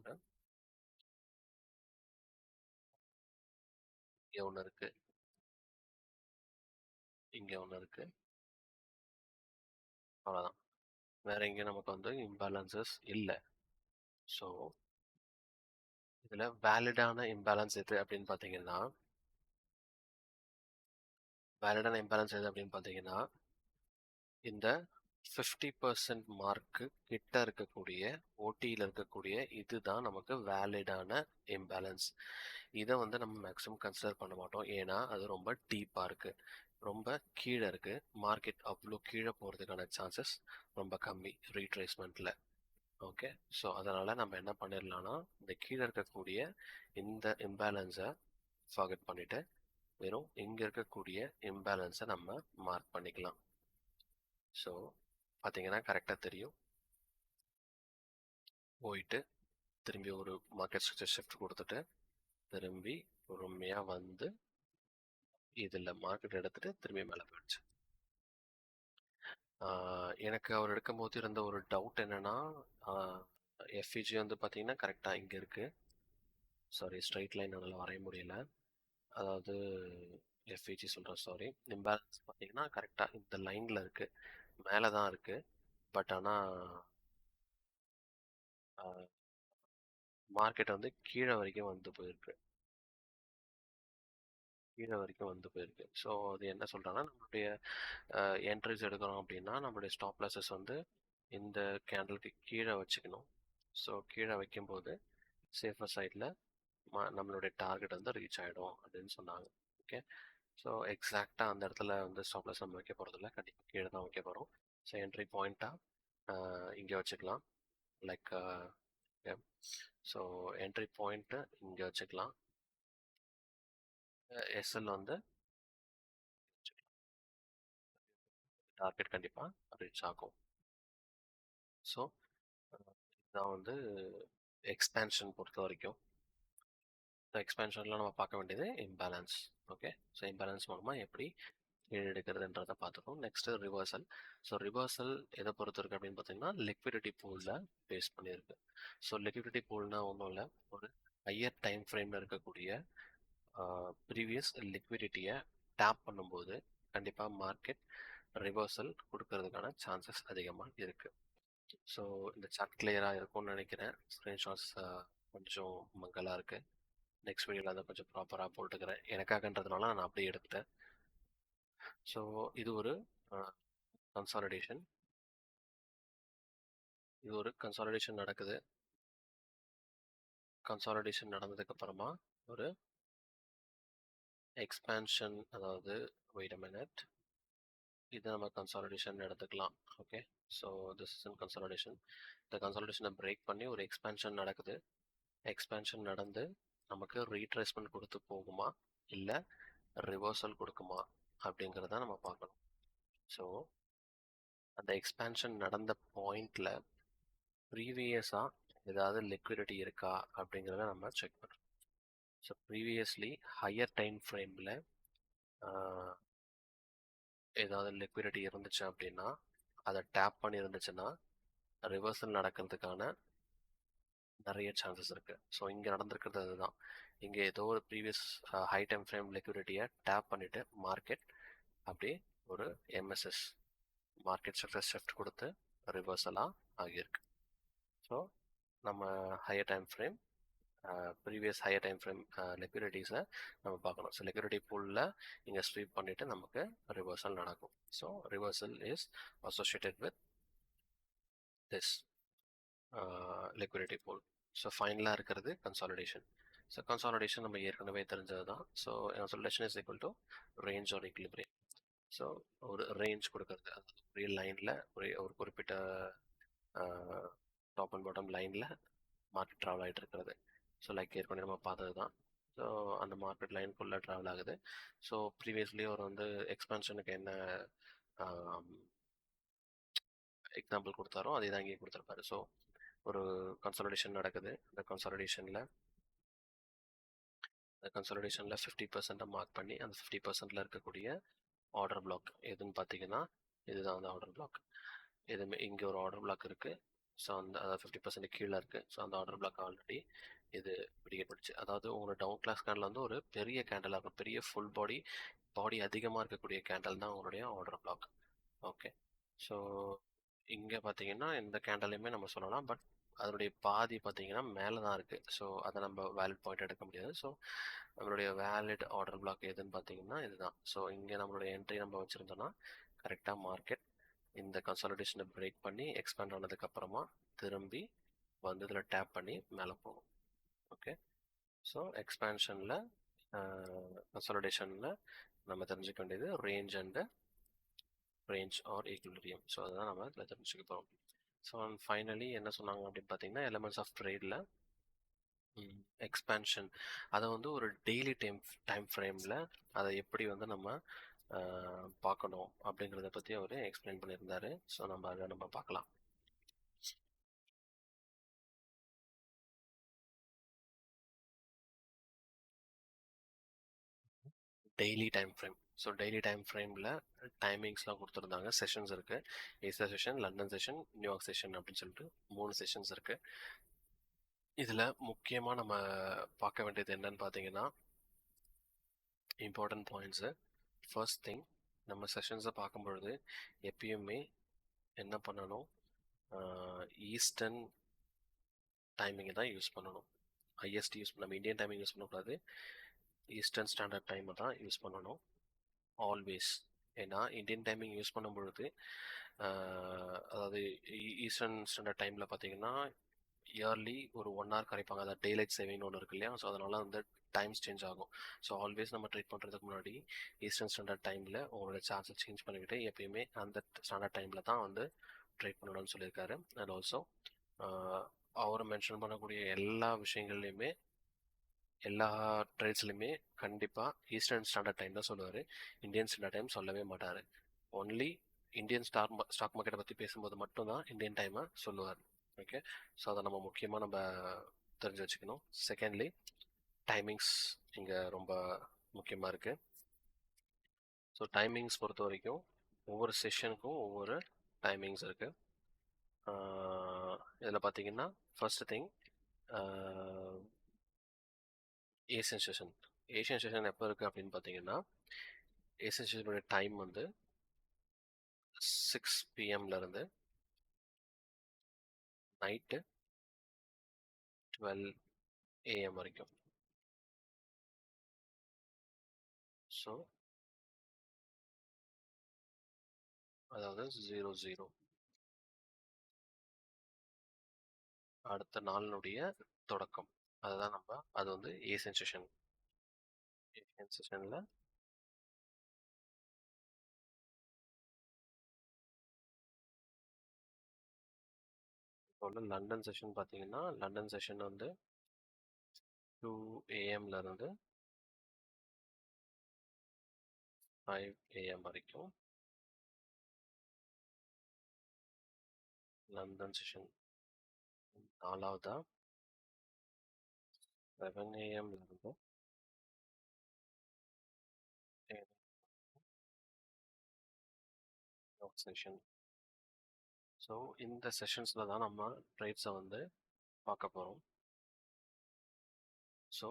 இங்கே ஒன்று இருக்கு, இங்கே ஒன்று இருக்கு, அவ்வளோதான். வேற எங்கேயும் நமக்கு வந்து இம்பேலன்சஸ் இல்லை. ஸோ இதில் வேலிடான இம்பேலன்ஸ் எது அப்படின்னு பார்த்தீங்கன்னா, வேலிடான இம்பேலன்ஸ் எது அப்படின்னு பார்த்தீங்கன்னா, இந்த 50% மார்க்கு கிட்ட இருக்கக்கூடிய ஓடியில் இருக்கக்கூடிய இதுதான் நமக்கு வேலிடான இம்பேலன்ஸ். இதை வந்து நம்ம மேக்ஸிமம் கன்சிடர் பண்ண மாட்டோம். ஏன்னா அது ரொம்ப டீப்பாக இருக்குது, ரொம்ப கீழே இருக்குது. மார்க்கெட் அவ்வளோ கீழே போகிறதுக்கான சான்சஸ் ரொம்ப கம்மி ரீட்ரேஸ்மெண்ட்டில். ஓகே, ஸோ அதனால் நம்ம என்ன பண்ணிடலாம்னா, இந்த கீழே இருக்கக்கூடிய இந்த இம்பேலன்ஸை ஃபார்கெட் பண்ணிவிட்டு வெறும் இங்கே இருக்கக்கூடிய இம்பேலன்ஸை நம்ம மார்க் பண்ணிக்கலாம். ஸோ பார்த்தீங்கன்னா கரெக்டாக தெரியும். போயிட்டு திரும்பி ஒரு மார்க்கெட் ஸ்ட்ரக்சர் ஷிஃப்ட் கொடுத்துட்டு திரும்பி பொறுமையாக வந்து இதில் மார்க்கெட் எடுத்துகிட்டு திரும்பி மேலே போயிடுச்சு. எனக்கு அவர் எடுக்கும்போது இருந்த ஒரு டவுட் என்னென்னா, எஃப்இஜி வந்து பார்த்தீங்கன்னா கரெக்டாக இங்கே இருக்குது. சாரி, ஸ்ட்ரைட் லைன் என்னால் வரைய முடியல. அதாவது எஃப்இஜி சொல்கிறேன், சாரி. இம்பேலன்ஸ் பார்த்தீங்கன்னா கரெக்டாக இந்த லைனில் இருக்குது, மேலே தான் இருக்குது. பட் ஆனால் மார்க்கெட் வந்து கீழே வரைக்கும் வந்து போயிருக்கு, கீழே வரைக்கும் வந்து போயிருக்கு. ஸோ அது என்ன சொல்கிறாங்கன்னா, நம்மளுடைய என்ட்ரிஸ் எடுக்கிறோம் அப்படின்னா நம்மளுடைய ஸ்டாப் லாஸஸ் வந்து இந்த கேண்டலுக்கு கீழே வச்சுக்கணும். ஸோ கீழே வைக்கும்போது சேஃபர் சைடில் நம்மளுடைய டார்கெட் வந்து ரீச் ஆகிடும் அப்படின்னு சொன்னாங்க. ஓகே, ஸோ எக்ஸாக்டாக அந்த இடத்துல வந்து ஸ்டாப் லாஸ் நம்ம வைக்க போகிறதில்ல, கண்டிப்பாக கீழே தான் வைக்க போகிறோம். ஸோ என்ட்ரி பாயிண்ட்டாக இங்கே வச்சுக்கலாம். லைக் ஸோ என்ட்ரி பாயிண்ட்டு இங்கே வச்சுக்கலாம். எஸ்எல் வந்து டார்கெட் கண்டிப்பாக ரீச் ஆகும். ஸோ இதான் வந்து எக்ஸ்பேன்ஷன் பொறுத்த வரைக்கும். ஸோ எக்ஸ்பேன்ஷனில் நம்ம பார்க்க வேண்டியது இம்பேலன்ஸ். ஓகே, ஸோ இம்பேலன்ஸ் மூலமாக எப்படி கீழே எடுக்கிறதுன்றதை பார்த்துக்கோம். Next reversal. ஸோ ரிவர்சல் எதை பொறுத்து இருக்குது அப்படின்னு பார்த்தீங்கன்னா, லிக்விடிட்டி பூலில் பேஸ் பண்ணியிருக்கு. ஸோ லிக்விடிட்டி பூல்னால் ஒன்றும் இல்லை, ஒரு ஹையர் டைம் ஃப்ரேமில் இருக்கக்கூடிய ப்ரீவியஸ் லிக்விடிட்டியை டேப் பண்ணும்போது கண்டிப்பாக மார்க்கெட் ரிவர்சல் கொடுக்கறதுக்கான சான்சஸ் அதிகமாக இருக்குது. ஸோ இந்த சார்ட் கிளியராக இருக்கும்னு நினைக்கிறேன். ஸ்க்ரீன்ஷாட்ஸ் கொஞ்சம் மங்கலாக இருக்குது. நெக்ஸ்ட் வீடியோவில் அதை கொஞ்சம் ப்ராப்பராக போட்டுக்கிறேன். எனக்காகன்றதுனால நான் அப்படியே எடுத்துட்டேன். ஸோ இது ஒரு கன்சாலிடேஷன். இது ஒரு கன்சாலிடேஷன் நடக்குது. கன்சாலிடேஷன் நடந்ததுக்கப்புறமா ஒரு எக்ஸ்பேன்ஷன், அதாவது வெயிட் அ மினிட், இதை நம்ம கன்சாலிடேஷன் எடுத்துக்கலாம். Okay, so this is in consolidation. இந்த கன்சாலிடேஷனை பிரேக் பண்ணி ஒரு எக்ஸ்பேன்ஷன் நடக்குது. எக்ஸ்பேன்ஷன் நடந்து நமக்கு ரீட்ரேஸ்மெண்ட் கொடுத்து போகுமா இல்லை ரிவர்சல் கொடுக்குமா அப்படிங்கிறத நம்ம பார்க்கணும். ஸோ அந்த எக்ஸ்பேன்ஷன் நடந்த பாயிண்டில் ப்ரீவியஸாக ஏதாவது லிக்விடிட்டி இருக்கா அப்படிங்கிறத நம்ம செக் பண்ணுறோம். ஸோ ப்ரீவியஸ்லி ஹையர் டைம் ஃப்ரேமில் ஏதாவது லிக்விடிட்டி இருந்துச்சு அப்படின்னா, அதை டேப் பண்ணி இருந்துச்சுன்னா ரிவர்சல் நடக்கிறதுக்கான நிறைய சான்சஸ் இருக்குது. ஸோ இங்கே நடந்திருக்கிறது அதுதான். இங்கே ஏதோ ஒரு ப்ரீவியஸ் ஹை டைம் ஃப்ரேம் லிக்விடிட்டியை டேப் பண்ணிவிட்டு மார்க்கெட் அப்படியே ஒரு எம்எஸ்எஸ் மார்க்கெட் ஸ்ட்ரக்சர் ஷிஃப்ட் கொடுத்து ரிவர்சலாக ஆகியிருக்கு. ஸோ நம்ம higher time frame previous higher time frame லிக்விடிட்டிஸை நம்ம பார்க்கணும். ஸோ லிக்விடிட்டி பூலில் இங்கே ஸ்வீப் பண்ணிவிட்டு நமக்கு ரிவர்சல் நடக்கும். So reversal is associated with this liquidity pool. So ஃபைனலாக இருக்கிறது கன்சாலிடேஷன். ஸோ கன்சாலிடேஷன் நம்ம ஏற்கனவே தெரிஞ்சது தான். So consolidation is equal to range or equilibrium. So ஒரு ரேஞ்ச் கொடுக்கறது, அதாவது ஒரே லைனில் ஒரு குறிப்பிட்ட டாப் அண்ட் பாட்டம் லைனில் மார்க்கெட் ட்ராவல் ஆகிட்டு இருக்கிறது. ஸோ லைக் ஏற்கனவே நம்ம பார்த்தது தான். ஸோ அந்த மார்க்கெட் லைனுக்குள்ளே ட்ராவல் ஆகுது. ஸோ ப்ரீவியஸ்லி அவர் வந்து எக்ஸ்பான்ஷனுக்கு என்ன எக்ஸாம்பிள் கொடுத்தாரோ அதே தான் இங்கே கொடுத்துருப்பாரு. ஸோ ஒரு கன்சாலிடேஷன் நடக்குது. அந்த கன்சாலிடேஷனில் 50% மார்க் பண்ணி அந்த 50%ல் இருக்கக்கூடிய ஆர்டர் பிளாக் எதுன்னு பார்த்தீங்கன்னா இதுதான் அந்த ஆர்டர் பிளாக். இதுமே இங்கே ஒரு ஆர்டர் பிளாக் இருக்குது. ஸோ அந்த அதாவது 50% கீழே இருக்குது. ஸோ அந்த ஆர்டர் பிளாக் ஆல்ரெடி இது பிடிக்கப்பட்டுச்சு. அதாவது உங்களோட டவுன் கிளாஸ் கேண்டில் வந்து ஒரு பெரிய கேண்டலாக இருக்கும், பெரிய ஃபுல் பாடி அதிகமாக இருக்கக்கூடிய கேண்டல் தான் உங்களுடைய ஆர்டர் பிளாக். ஓகே. ஸோ இங்கே பார்த்தீங்கன்னா இந்த கேண்டலையுமே நம்ம சொல்லலாம், பட் அதனுடைய பாதி பார்த்தீங்கன்னா மேலே தான் இருக்குது. ஸோ அதை நம்ம வேலிட் பாயிண்ட் எடுக்க முடியாது. ஸோ நம்மளுடைய வேலிட் ஆர்டர் பிளாக் எதுன்னு பார்த்தீங்கன்னா இதுதான். ஸோ இங்கே நம்மளுடைய என்ட்ரி நம்ம வச்சுருந்தோம்னா கரெக்டாக மார்க்கெட் இந்த கன்சாலிடேஷனை பிரேக் பண்ணி எக்ஸ்பேண்ட் ஆனதுக்கப்புறமா திரும்பி வந்து இதில் டேப் பண்ணி மேலே போகும். ஓகே. ஸோ எக்ஸ்பேன்ஷனில் கன்சாலிடேஷனில் நம்ம தெரிஞ்சுக்க வேண்டியது ரேஞ்ச் ஆர் ஈக்குலிபிரியம். ஸோ அதுதான் நம்ம இதில் தெரிஞ்சுக்க போகிறோம். ஸோ ஃபைனலி என்ன சொன்னாங்க அப்படின்னு பார்த்தீங்கன்னா எலமெண்ட்ஸ் ஆஃப் ட்ரேடில் எக்ஸ்பேன்ஷன் அதை வந்து ஒரு டெய்லி டைம் ஃப்ரேமில் அதை எப்படி வந்து நம்ம பார்க்கணும் அப்படிங்கிறத பற்றி அவர் எக்ஸ்பிளைன் பண்ணியிருந்தாரு. ஸோ அதை நம்ம பார்க்கலாம். Daily time frame. So daily time ஃப்ரேமில் டைமிங்ஸ்லாம் கொடுத்துருந்தாங்க. செஷன்ஸ் இருக்குது. Asia session, London session, New York session அப்படின்னு சொல்லிட்டு 3 செஷன்ஸ் இருக்குது. இதில் முக்கியமாக நம்ம பார்க்க வேண்டியது என்னன்னு பார்த்தீங்கன்னா இம்பார்ட்டன்ட் பாயிண்ட்ஸு. ஃபர்ஸ்ட் திங், நம்ம செஷன்ஸை பார்க்கும்பொழுது எப்பயுமே என்ன பண்ணணும், ஈஸ்டர்ன் டைமிங்கை தான் யூஸ் பண்ணணும். ஐஎஸ்டி நம்ம இந்தியன் டைமிங் யூஸ் பண்ணக்கூடாது, ஈஸ்டர்ன் ஸ்டாண்டர்ட் டைமை தான் யூஸ் பண்ணணும் ஆல்வேஸ். ஏன்னா இந்தியன் டைமிங் யூஸ் பண்ணும் பொழுது அதாவது ஈஸ்டர்ன் ஸ்டாண்டர்ட் டைமில் பார்த்தீங்கன்னா இயர்லி ஒரு 1 hour கரைப்பாங்க. அதாவது டேலைட் சேவிங்னு ஒன்று இருக்கு இல்லையா. ஸோ அதனால் வந்து டைம்ஸ் சேஞ்ச் ஆகும். ஸோ ஆல்வேஸ் நம்ம ட்ரேட் பண்ணுறதுக்கு முன்னாடி ஈஸ்டர்ன் ஸ்டாண்டர்ட் டைமில் உங்களோட சார்ஜை சேஞ்ச் பண்ணிக்கிட்டு எப்பயுமே அந்த ஸ்டாண்டர்ட் டைமில் தான் வந்து ட்ரேட் பண்ணணும்னு சொல்லியிருக்காரு. அண்ட் ஆல்சோ அவர் மென்ஷன் பண்ணக்கூடிய எல்லா விஷயங்கள்லையுமே எல்லா ட்ரேட்ஸ்லையுமே கண்டிப்பாக ஈஸ்டர்ன் ஸ்டாண்டர்ட் டைம் தான் சொல்லுவார், இந்தியன் ஸ்டாண்டர்ட் டைம் சொல்லவே மாட்டார். ஒன்லி இந்தியன் ஸ்டாக் மார்க்கெட்டை பற்றி பேசும்போது மட்டும்தான் இந்தியன் டைமை சொல்லுவார். ஓகே. ஸோ அதை நம்ம முக்கியமாக நம்ம தெரிஞ்சு வச்சுக்கணும். செகண்ட்லி, டைமிங்ஸ் இங்கே ரொம்ப முக்கியமாக இருக்குது. ஸோ டைமிங்ஸ் பொறுத்த வரைக்கும் ஒவ்வொரு செஷனுக்கும் ஒவ்வொரு டைமிங்ஸ் இருக்குது. இதில் பார்த்தீங்கன்னா ஃபர்ஸ்ட் திங் ஏசியன் செஷன் எப்போ இருக்குது அப்படின்னு பார்த்தீங்கன்னா ஏசியன் செஷனுடைய டைம் வந்து 6 PM நைட்டு 12 AM வரைக்கும். ஸோ அதாவது 00 அடுத்த நாளினுடைய தொடக்கம். அதுதான் அது வந்து ஏசியன் செஷனில் இப்போ உள்ள லண்டன் செஷன் பார்த்தீங்கன்னா லண்டன் செஷன் வந்து 2 AM 5 AM வரைக்கும். லண்டன் செஷன் நாலாவதா 7 AM செஷன். ஸோ இந்த செஷன்ஸில் தான் நம்ம ட்ரேட்ஸை வந்து பார்க்க போகிறோம். ஸோ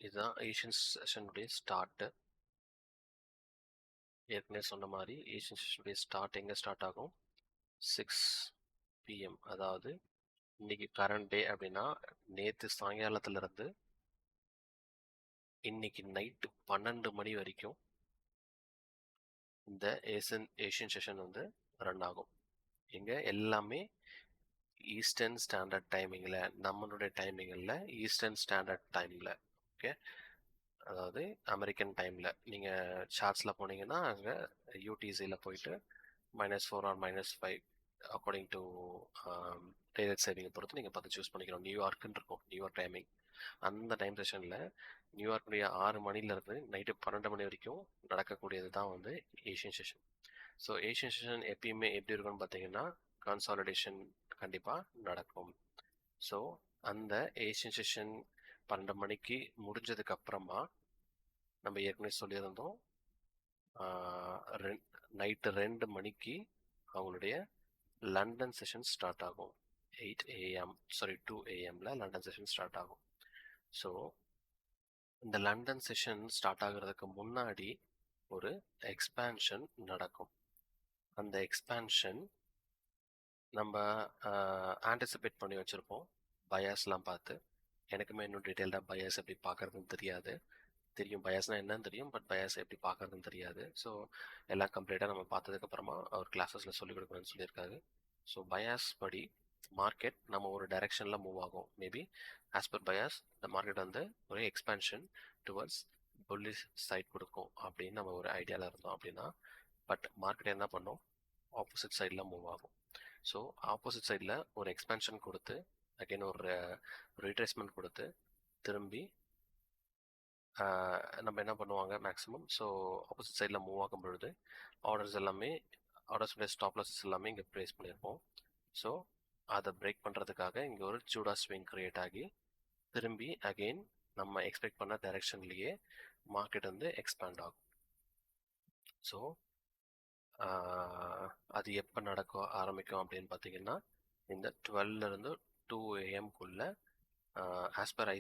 இதுதான் ஏஷியன் செஷனுடைய ஸ்டார்ட்டு. ஏற்கனவே சொன்ன மாதிரி ஏஷியன் செஷனுடைய ஸ்டார்ட் எங்கே ஸ்டார்ட் ஆகும், 6 PM. அதாவது இன்னைக்கு கரண்ட் டே அப்படின்னா நேற்று சாயங்காலத்துலேருந்து இன்னைக்கு நைட்டு 12 மணி வரைக்கும் இந்த ஏஷியன் செஷன் வந்து ரன் ஆகும். இங்கே எல்லாமே ஈஸ்டர்ன் ஸ்டாண்டர்ட் டைமிங்கில், நம்மளுடைய டைமிங்கில் ஈஸ்டர்ன் ஸ்டாண்டர்ட் டைமில். ஓகே, அதாவது அமெரிக்கன் டைமில் நீங்கள் சார்ட்ஸில் போனீங்கன்னா அங்கே யூடிசியில் போயிட்டு -4 ஆர் -5 அக்கார்டிங் டு டேலட் சேவிங்கை பொறுத்து நீங்கள் பார்த்து சூஸ் பண்ணிக்கணும். நியூயார்க்குன்னு இருக்கும், நியூயார்க் டைமிங். அந்த டைம் செஷனில் நியூயார்க்குடைய 6 மணிலேருந்து நைட்டு 12 மணி வரைக்கும் நடக்கக்கூடியது தான் வந்து Asian session. So Asian session எப்பயுமே எப்படி இருக்கும்னு பார்த்தீங்கன்னா கன்சாலிடேஷன் கண்டிப்பாக நடக்கும். ஸோ அந்த ஏஷியன் செஷன் 12 மணிக்கு முடிஞ்சதுக்கு அப்புறமா நம்ம ஏற்கனவே சொல்லியிருந்தோம் நைட்டு 2 மணிக்கு அவங்களுடைய லண்டன் செஷன் ஸ்டார்ட் ஆகும். 2 AM லண்டன் செஷன் ஸ்டார்ட் ஆகும். ஸோ இந்த லண்டன் செஷன் ஸ்டார்ட் ஆகுறதுக்கு முன்னாடி ஒரு எக்ஸ்பேன்ஷன் நடக்கும். அந்த எக்ஸ்பேன்ஷன் நம்ம ஆன்டிசிபேட் பண்ணி வச்சுருப்போம் பயாஸ்லாம் பார்த்து. எனக்குமே இன்னும் டீட்டெயில்டாக பயாஸ் எப்படி பார்க்குறதுன்னு தெரியும் பயாஸ்னால் என்னன்னு தெரியும், பட் பயாஸ் எப்படி பார்க்குறதுன்னு தெரியாது. ஸோ எல்லாம் கம்ப்ளீட்டாக நம்ம பார்த்ததுக்கப்புறமா அவர் கிளாஸஸில் சொல்லிக் கொடுக்கணும்னு சொல்லியிருக்காரு. ஸோ பயாஸ் படி மார்க்கெட் நம்ம ஒரு டைரெக்ஷனில் மூவ் ஆகும். மேபி ஆஸ் பர் பயாஸ் இந்த மார்க்கெட் வந்து ஒரு எக்ஸ்பேன்ஷன் டுவர்ட்ஸ் புல்லிஷ் சைட் கொடுக்கும் அப்படின்னு நம்ம ஒரு ஐடியாவில் இருந்தோம் அப்படின்னா, பட் மார்க்கெட் என்ன பண்ணோம், ஆப்போசிட் சைடில் மூவ் ஆகும். ஸோ ஆப்போசிட் சைடில் ஒரு எக்ஸ்பேன்ஷன் கொடுத்து அகைன் ஒரு ரீட்ரேஸ்மெண்ட் கொடுத்து திரும்பி நம்ம என்ன பண்ணுவாங்க மேக்ஸிமம், ஸோ ஆப்போசிட் சைடில் மூவ் ஆகும் பொழுது ஆர்டர்ஸுடைய ஸ்டாப் லாஸஸ் எல்லாமே இங்கே ப்ளேஸ் பண்ணியிருப்போம். ஸோ அதை பிரேக் பண்ணுறதுக்காக இங்கே ஒரு ஜூடா ஸ்விங் க்ரியேட் ஆகி திரும்பி அகெயின் நம்ம எக்ஸ்பெக்ட் பண்ண டைரெக்ஷன்லேயே மார்க்கெட் வந்து எக்ஸ்பேண்ட் ஆகும். ஸோ அது எப்போ ஆரம்பிக்கும் அப்படின்னு பார்த்தீங்கன்னா இந்த 12 2 AM ஆஸ் பர்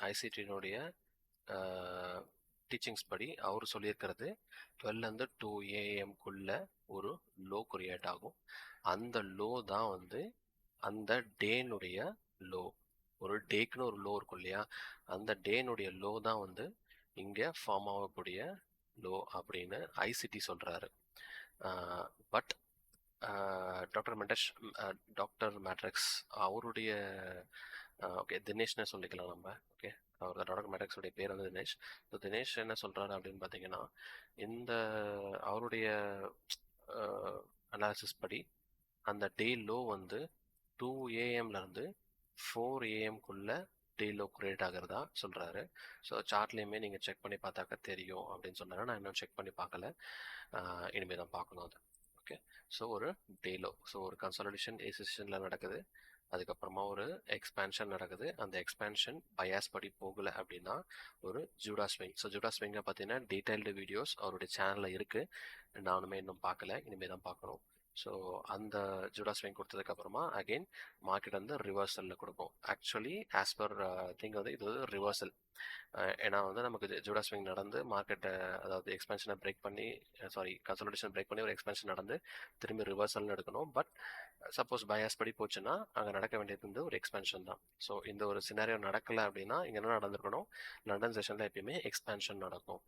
ஐசிடியினுடைய டீச்சிங்ஸ் படி அவர் சொல்லியிருக்கிறது 2 AM ஒரு லோ கிரியேட் ஆகும். அந்த லோ தான் வந்து அந்த டேனுடைய லோ. ஒரு டேக்குன்னு ஒரு லோ இருக்கும் இல்லையா, அந்த டேனுடைய லோ தான் வந்து இங்கே ஃபார்ம் ஆகக்கூடிய லோ அப்படின்னு ஐசிடி சொல்கிறாரு. பட் டாக்டர் மேட்ரிக்ஸ் அவருடைய ஓகே தினேஷ்னே சொல்லிக்கலாம் நம்ம. ஓகே, அவர் டாக்டர் மேட்ரிக்ஸுடைய பேர் வந்து தினேஷ். ஸோ தினேஷ் என்ன சொல்கிறாரு அப்படின்னு பார்த்தீங்கன்னா, இந்த அவருடைய அனாலிசிஸ் படி அந்த டே லோ வந்து 2 AM - 4 AM day low create ஆகிறதா சொல்கிறாரு. ஸோ சார்ட்லேயுமே நீங்கள் செக் பண்ணி பார்த்தாக்க தெரியும் அப்படின்னு சொன்னாரு. நான் இன்னும் செக் பண்ணி பார்க்கல, இனிமேல் தான் பார்க்கணும் அது. ஓகே, ஸோ ஒரு டே லோ, ஸோ ஒரு கன்சாலிடேஷன் ஏசிஷனில் நடக்குது, அதுக்கப்புறமா ஒரு எக்ஸ்பேன்ஷன் நடக்குது. அந்த எக்ஸ்பேன்ஷன் பயாஸ் படி போகலை அப்படின்னா ஒரு ஜூடா ஸ்விங். ஸோ ஜூடா ஸ்விங்கை பார்த்தீங்கன்னா டீட்டெயில்டு வீடியோஸ் அவருடைய சேனலில் இருக்குது, நானுமே இன்னும் பார்க்கல, இனிமேல் தான் பார்க்கணும். ஸோ அந்த ஜூடா ஸ்விங் கொடுத்ததுக்கப்புறமா அகெயின் மார்க்கெட் வந்து ரிவர்சலில் கொடுக்கும். ஆக்சுவலி ஆஸ் பர் திங் வந்து இது ரிவர்சல். ஏன்னா வந்து நமக்கு ஜூடா ஸ்விங் நடந்து மார்க்கெட்டை, அதாவது எக்ஸ்பென்ஷனை பிரேக் பண்ணி, கன்சல்டேஷன் பிரேக் பண்ணி ஒரு எக்ஸ்பென்ஷன் நடந்து திரும்பி ரிவர்சல்னு எடுக்கணும். பட் சப்போஸ் பயாஸ் படி போச்சுன்னா அங்கே நடக்க வேண்டியது வந்து ஒரு எக்ஸ்பென்ஷன் தான். ஸோ இந்த ஒரு சினாரியோ நடக்கலை அப்படின்னா இங்கே என்ன நடந்திருக்கணும், லண்டன் செஷனில் எப்பயுமே எக்ஸ்பென்ஷன் நடக்கும்.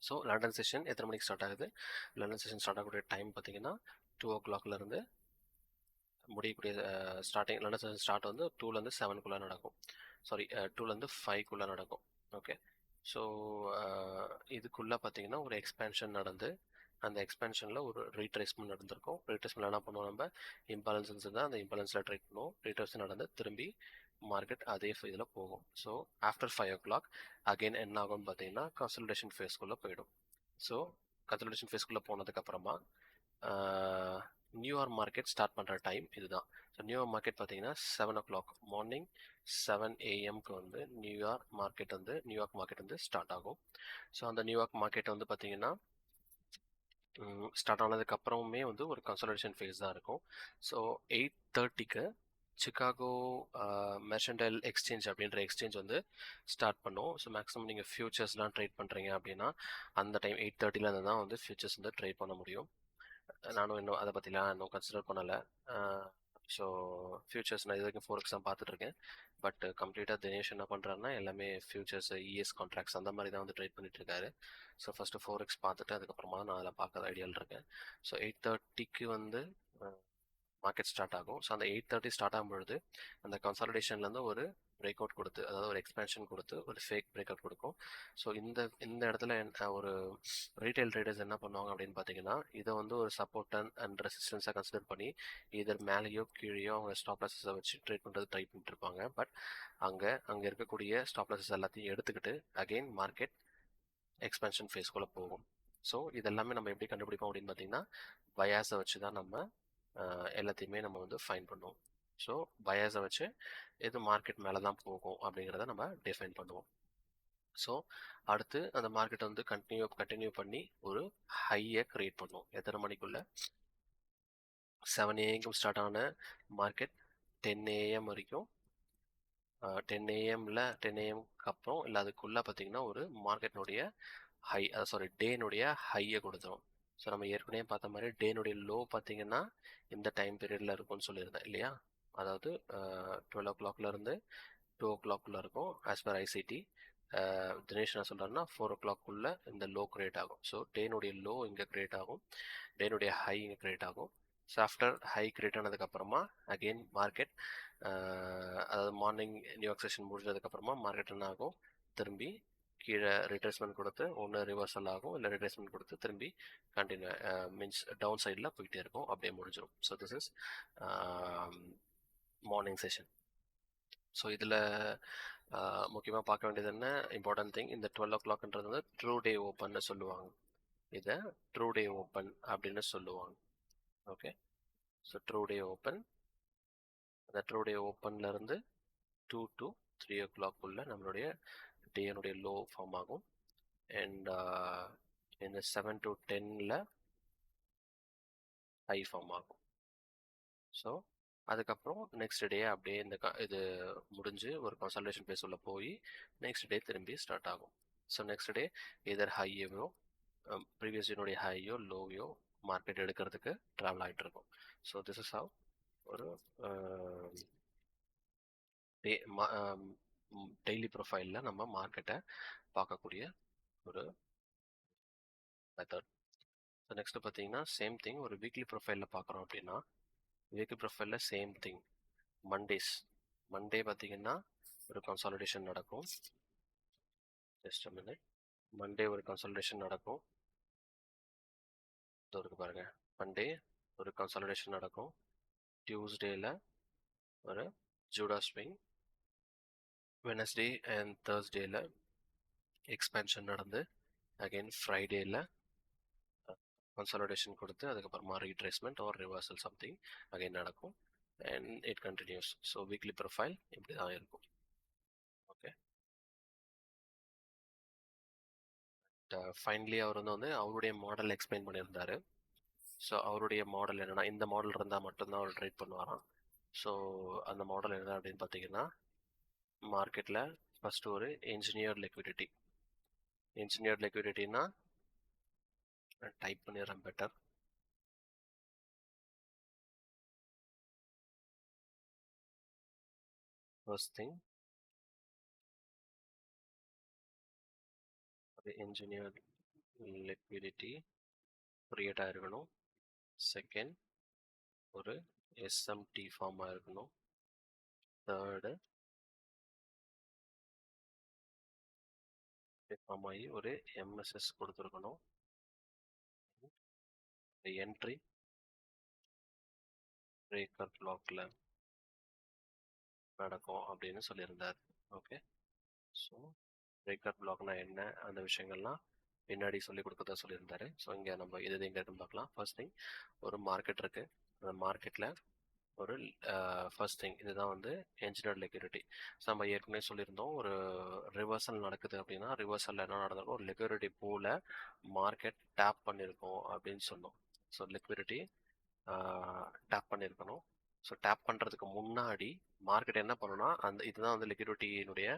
ஸோ லண்டன் செஷன் எத்தனை மணிக்கு ஸ்டார்ட் ஆகுது, லண்டன் செஷன் ஸ்டார்ட் ஆகக்கூடிய டைம் பார்த்தீங்கன்னா 2 o'clockலேருந்து முடியக்கூடிய ஸ்டார்டிங் லண்டன் செஷன் ஸ்டார்ட் வந்து 2லேருந்து 7 நடக்கும். 2லேருந்து 5 நடக்கும். ஓகே, ஸோ இதுக்குள்ளே பார்த்தீங்கன்னா ஒரு எக்ஸ்பேன்ஷன் நடந்து அந்த எக்ஸ்பென்ஷனில் ஒரு ரீட்ரேஸ்மெண்ட் நடந்திருக்கும். ரீட்ரேஸ்மெண்ட் என்ன பண்ணுவோம், நம்ம இம்பாலன்ஸ் இருந்தால் அந்த இம்பாலன்ஸில் ட்ரேட் பண்ணுவோம். ரீட்ரேஸ் நடந்து திரும்பி மார்க்கெட் அதே இதில் போகும். ஸோ ஆஃப்டர் 5 o'clock அகெயின் என்ன ஆகும்னு பார்த்தீங்கன்னா கன்சல்டேஷன் ஃபேஸ்க்குள்ளே போயிடும். ஸோ கன்சல்டேஷன் ஃபேஸ்க்குள்ளே போனதுக்கப்புறமா நியூயார்க் மார்க்கெட் ஸ்டார்ட் பண்ணுற டைம் இதுதான். ஸோ நியூயார்க் மார்க்கெட் பார்த்தீங்கன்னா 7 o'clock மார்னிங் 7 AM வந்து நியூயார்க் மார்க்கெட் வந்து ஸ்டார்ட் ஆகும். ஸோ அந்த நியூயார்க் மார்க்கெட் வந்து பார்த்தீங்கன்னா ஸ்டார்ட் ஆனதுக்கப்புறமே வந்து ஒரு கன்சல்டேஷன் ஃபேஸ் தான் இருக்கும். ஸோ 8:30க்கு சிகாகோ மெர்சன்டைல் எக்ஸ்சேஞ்ச் அப்படின்ற எக்ஸ்சேஞ்ச் வந்து ஸ்டார்ட் பண்ணும். ஸோ மேக்ஸிமம் நீங்கள் ஃபியூச்சர்ஸ்லாம் ட்ரேட் பண்ணுறீங்க அப்படின்னா அந்த டைம் 8:30லேருந்து தான் வந்து ஃபியூச்சர்ஸ் வந்து ட்ரேட் பண்ண முடியும். நானும் இன்னும் அதை பற்றிலாம் இன்னும் கன்சிடர் பண்ணலை. ஸோ ஃபியூச்சர்ஸ் நான் இது வரைக்கும் ஃபோரெக்ஸ் தான் பார்த்துட்ருக்கேன். பட் கம்ப்ளீட்டாக தினேஷ் என்ன பண்ணுறாருன்னா எல்லாமே ஃபியூச்சர்ஸ், இஎஸ் கான்ட்ராக்ட்ஸ் அந்த மாதிரி தான் வந்து ட்ரேட் பண்ணிட்டுருக்காரு. ஸோ ஃபஸ்ட்டு ஃபோரெக்ஸ் பார்த்துட்டு அதுக்கப்புறமா நான் அதில் பார்க்குற ஐடியாவில் இருக்கேன். ஸோ 8:30க்கு வந்து மார்க்கெட் ஸ்டார்ட் ஆகும். ஸோ அந்த 8:30 ஸ்டார்ட் ஆகும்பொழுது அந்த கன்சாலிடேஷன்லேருந்து ஒரு பிரேக் அவுட் கொடுத்து, அதாவது ஒரு எக்ஸ்பேன்ஷன் கொடுத்து ஒரு ஃபேக் பிரேக் அவுட் கொடுக்கும். ஸோ இந்த இடத்துல ஒரு ரீட்டைல் ட்ரேடர்ஸ் என்ன பண்ணுவாங்க அப்படின்னு பார்த்தீங்கன்னா, இதை வந்து ஒரு சப்போர்ட் அண்ட் ரெசிஸ்டன்ஸாக கன்சிடர் பண்ணி இதர் மேலேயோ கீழேயோ அவங்க ஸ்டாப் லாஸஸை வச்சு ட்ரேட் பண்ணுறது ட்ரை பண்ணிட்டு இருப்பாங்க. பட் அங்கே இருக்கக்கூடிய ஸ்டாப் லாஸஸ் எல்லாத்தையும் எடுத்துக்கிட்டு அகெயின் மார்க்கெட் எக்ஸ்பென்ஷன் ஃபேஸ்க்குள்ளே போகும். ஸோ இதெல்லாமே நம்ம எப்படி கண்டுபிடிப்போம் அப்படின்னு பார்த்தீங்கன்னா, பயாஸை வச்சு தான் நம்ம எல்லாத்தையுமே நம்ம வந்து ஃபைன் பண்ணுவோம். ஸோ பயாஸை வச்சு எது மார்க்கெட் மேலே தான் போகும் அப்படிங்கிறத நம்ம டிஃபைன் பண்ணுவோம். ஸோ அடுத்து அந்த மார்க்கெட் வந்து கண்டினியூ பண்ணி ஒரு ஹையை கிரியேட் பண்ணுவோம். எத்தனை மணிக்குள்ள? 7 AM ஸ்டார்ட் ஆன மார்க்கெட் 10 AM வரைக்கும் 10 AM-ல 10 AM-க்கு அப்புறம் இல்லை அதுக்குள்ளே பார்த்தீங்கன்னா ஒரு மார்க்கெட்னுடைய ஹை, சாரி டேனுடைய ஹையை கொடுத்துரும். ஸோ நம்ம ஏற்கனவே பார்த்த மாதிரி டேனுடைய லோ பார்த்தீங்கன்னா இந்த டைம் பீரியடில் இருக்கும்னு சொல்லியிருந்தேன் இல்லையா? அதாவது 12 o'clockலேருந்து 2 o'clock-குள்ளே இருக்கும் ஆஸ் பர் ஐசிடி. தினேஷ் என்ன சொல்கிறாருன்னா 4 o'clock-குள்ளே இந்த லோ கிரியேட் ஆகும். ஸோ டேனுடைய லோ இங்கே கிரியேட் ஆகும், டேனுடைய ஹை இங்கே கிரியேட் ஆகும். ஸோ ஆஃப்டர் ஹை கிரியேட் ஆனதுக்கப்புறமா அகெயின் மார்க்கெட், அதாவது மார்னிங் நியூயார்க் செஷன் முடிஞ்சதுக்கப்புறமா மார்க்கெட் என்ன ஆகும்? திரும்பி கீழே ரிட்ரேஸ்மெண்ட் கொடுத்து ஒன்று ரிவர்சல் ஆகும், இல்லை ரிட்ரேஸ்மெண்ட் கொடுத்து திரும்பி கண்டினியூ மீன்ஸ் டவுன் சைடில் போயிட்டே இருக்கும், அப்படியே முடிஞ்சிடும். So this is morning session. So இதில் முக்கியமாக பார்க்க வேண்டியது என்ன இம்பார்ட்டன்ட் திங், இந்த 12 o'clock-ன்றது வந்து ட்ரூ டே ஓப்பன்னு சொல்லுவாங்க. இதை ட்ரூ டே ஓப்பன் அப்படின்னு சொல்லுவாங்க. ஓகே, ஸோ ட்ரூ டே ஓப்பன், அந்த ட்ரூ டே ஓப்பன்லேருந்து 2 to 3 o'clock-குள்ளே நம்மளுடைய டேனுடைய லோ ஃபார்ம் ஆகும். அண்ட் இந்த 7 to 10-ல ஹை ஃபார்ம் ஆகும். ஸோ அதுக்கப்புறம் நெக்ஸ்ட் டே அப்படியே இந்த இது முடிஞ்சு ஒரு கன்சல்டேஷன் பேஸ் உள்ள போய் நெக்ஸ்ட் டே திரும்பி ஸ்டார்ட் ஆகும். ஸோ நெக்ஸ்ட் டே எதர் ஹையோ ப்ரீவியஸ் டேனுடைய ஹையோ லோவையோ மார்க்கெட் எடுக்கிறதுக்கு ட்ராவல் ஆகிட்டு இருக்கும். ஸோ திஸ் இஸ் ஹவ் ஒரு டெய்லி ப்ரொஃபைலில் நம்ம மார்க்கெட்டை பார்க்கக்கூடிய ஒரு மெத்தட். ஸோ நெக்ஸ்ட் பார்த்தீங்கன்னா சேம் திங் ஒரு வீக்லி ப்ரொஃபைலில் பார்க்குறோம் அப்படின்னா, வீக்லி ப்ரொஃபைலில் சேம் திங் மண்டே பார்த்தீங்கன்னா ஒரு கன்சாலிடேஷன் நடக்கும். Just a minute. மண்டே ஒரு கன்சாலிடேஷன் நடக்கும். இருக்கு பாருங்க, மண்டே ஒரு கன்சாலிடேஷன் நடக்கும். டியூஸ்டேல ஒரு ஜூடா ஸ்விங், வெனஸ்டே அண்ட் தேர்ஸ்டேல எக்ஸ்பேன்ஷன் நடந்து அகைன் ஃப்ரைடேல கன்சாலிடேஷன் கொடுத்து அதுக்கப்புறமா retracement or reversal something again நடக்கும் and it continues. So weekly profile இப்படி தான் இருக்கும். ஓகே, ஃபைனலி அவர் வந்து அவருடைய மாடல் எக்ஸ்பிளைன் பண்ணியிருந்தாரு. ஸோ அவருடைய மாடல் என்னென்னா, இந்த மாடல் இருந்தால் மட்டும்தான் அவர் ட்ரேட் பண்ணுவாராம். ஸோ அந்த மாடல் என்ன அப்படின்னு பார்த்தீங்கன்னா, மார்க்கெட்டில் ஃபஸ்ட்டு ஒரு என்ஜினியர்ட் லிக்விடிட்டினா டைப் பண்ணிடுறேன் பெட்டர். ஃபர்ஸ்ட் திங் ஒரு என்ஜினியர்ட் லிக்விடிட்டி கிரியேட் ஆகிருக்கணும். செகண்ட் ஒரு எஸ்எம்டி ஃபார்ம் ஆகிருக்கணும். தேர்டு ஃபார்ம் ஆகி ஒரு எம்எஸ்எஸ் கொடுத்துருக்கணும். என்ட்ரி பிரேக்கர் பிளாக்ல நடக்கும் அப்படின்னு சொல்லியிருந்தார். ஓகே, ஸோ பிரேக்கர் பிளாக்னா என்ன, அந்த விஷயங்கள்லாம் பின்னாடி சொல்லி கொடுக்கறதா சொல்லியிருந்தாரு. ஸோ இங்கே நம்ம இது எங்கே இருக்குன்னு பார்க்கலாம். ஃபர்ஸ்ட் திங் ஒரு மார்க்கெட் இருக்கு. அந்த மார்க்கெட்டில் ஒரு ஃபர்ஸ்ட் திங் இதுதான் வந்து என்ஜினியர்ட் லிக்விடிட்டி. ஸோ நம்ம ஏற்கனவே சொல்லியிருந்தோம், ஒரு ரிவர்சல் நடக்குது அப்படின்னா ரிவர்சலில் என்ன நடந்திருக்கும், ஒரு லிக்விடிட்டி பூலை மார்க்கெட் டேப் பண்ணியிருக்கோம் அப்படின்னு சொன்னோம். ஸோ லிக்விடிட்டி டேப் பண்ணியிருக்கணும். ஸோ டேப் பண்ணுறதுக்கு முன்னாடி மார்க்கெட் என்ன பண்ணணும்னா, அந்த இதுதான் வந்து லிக்விடிட்டியினுடைய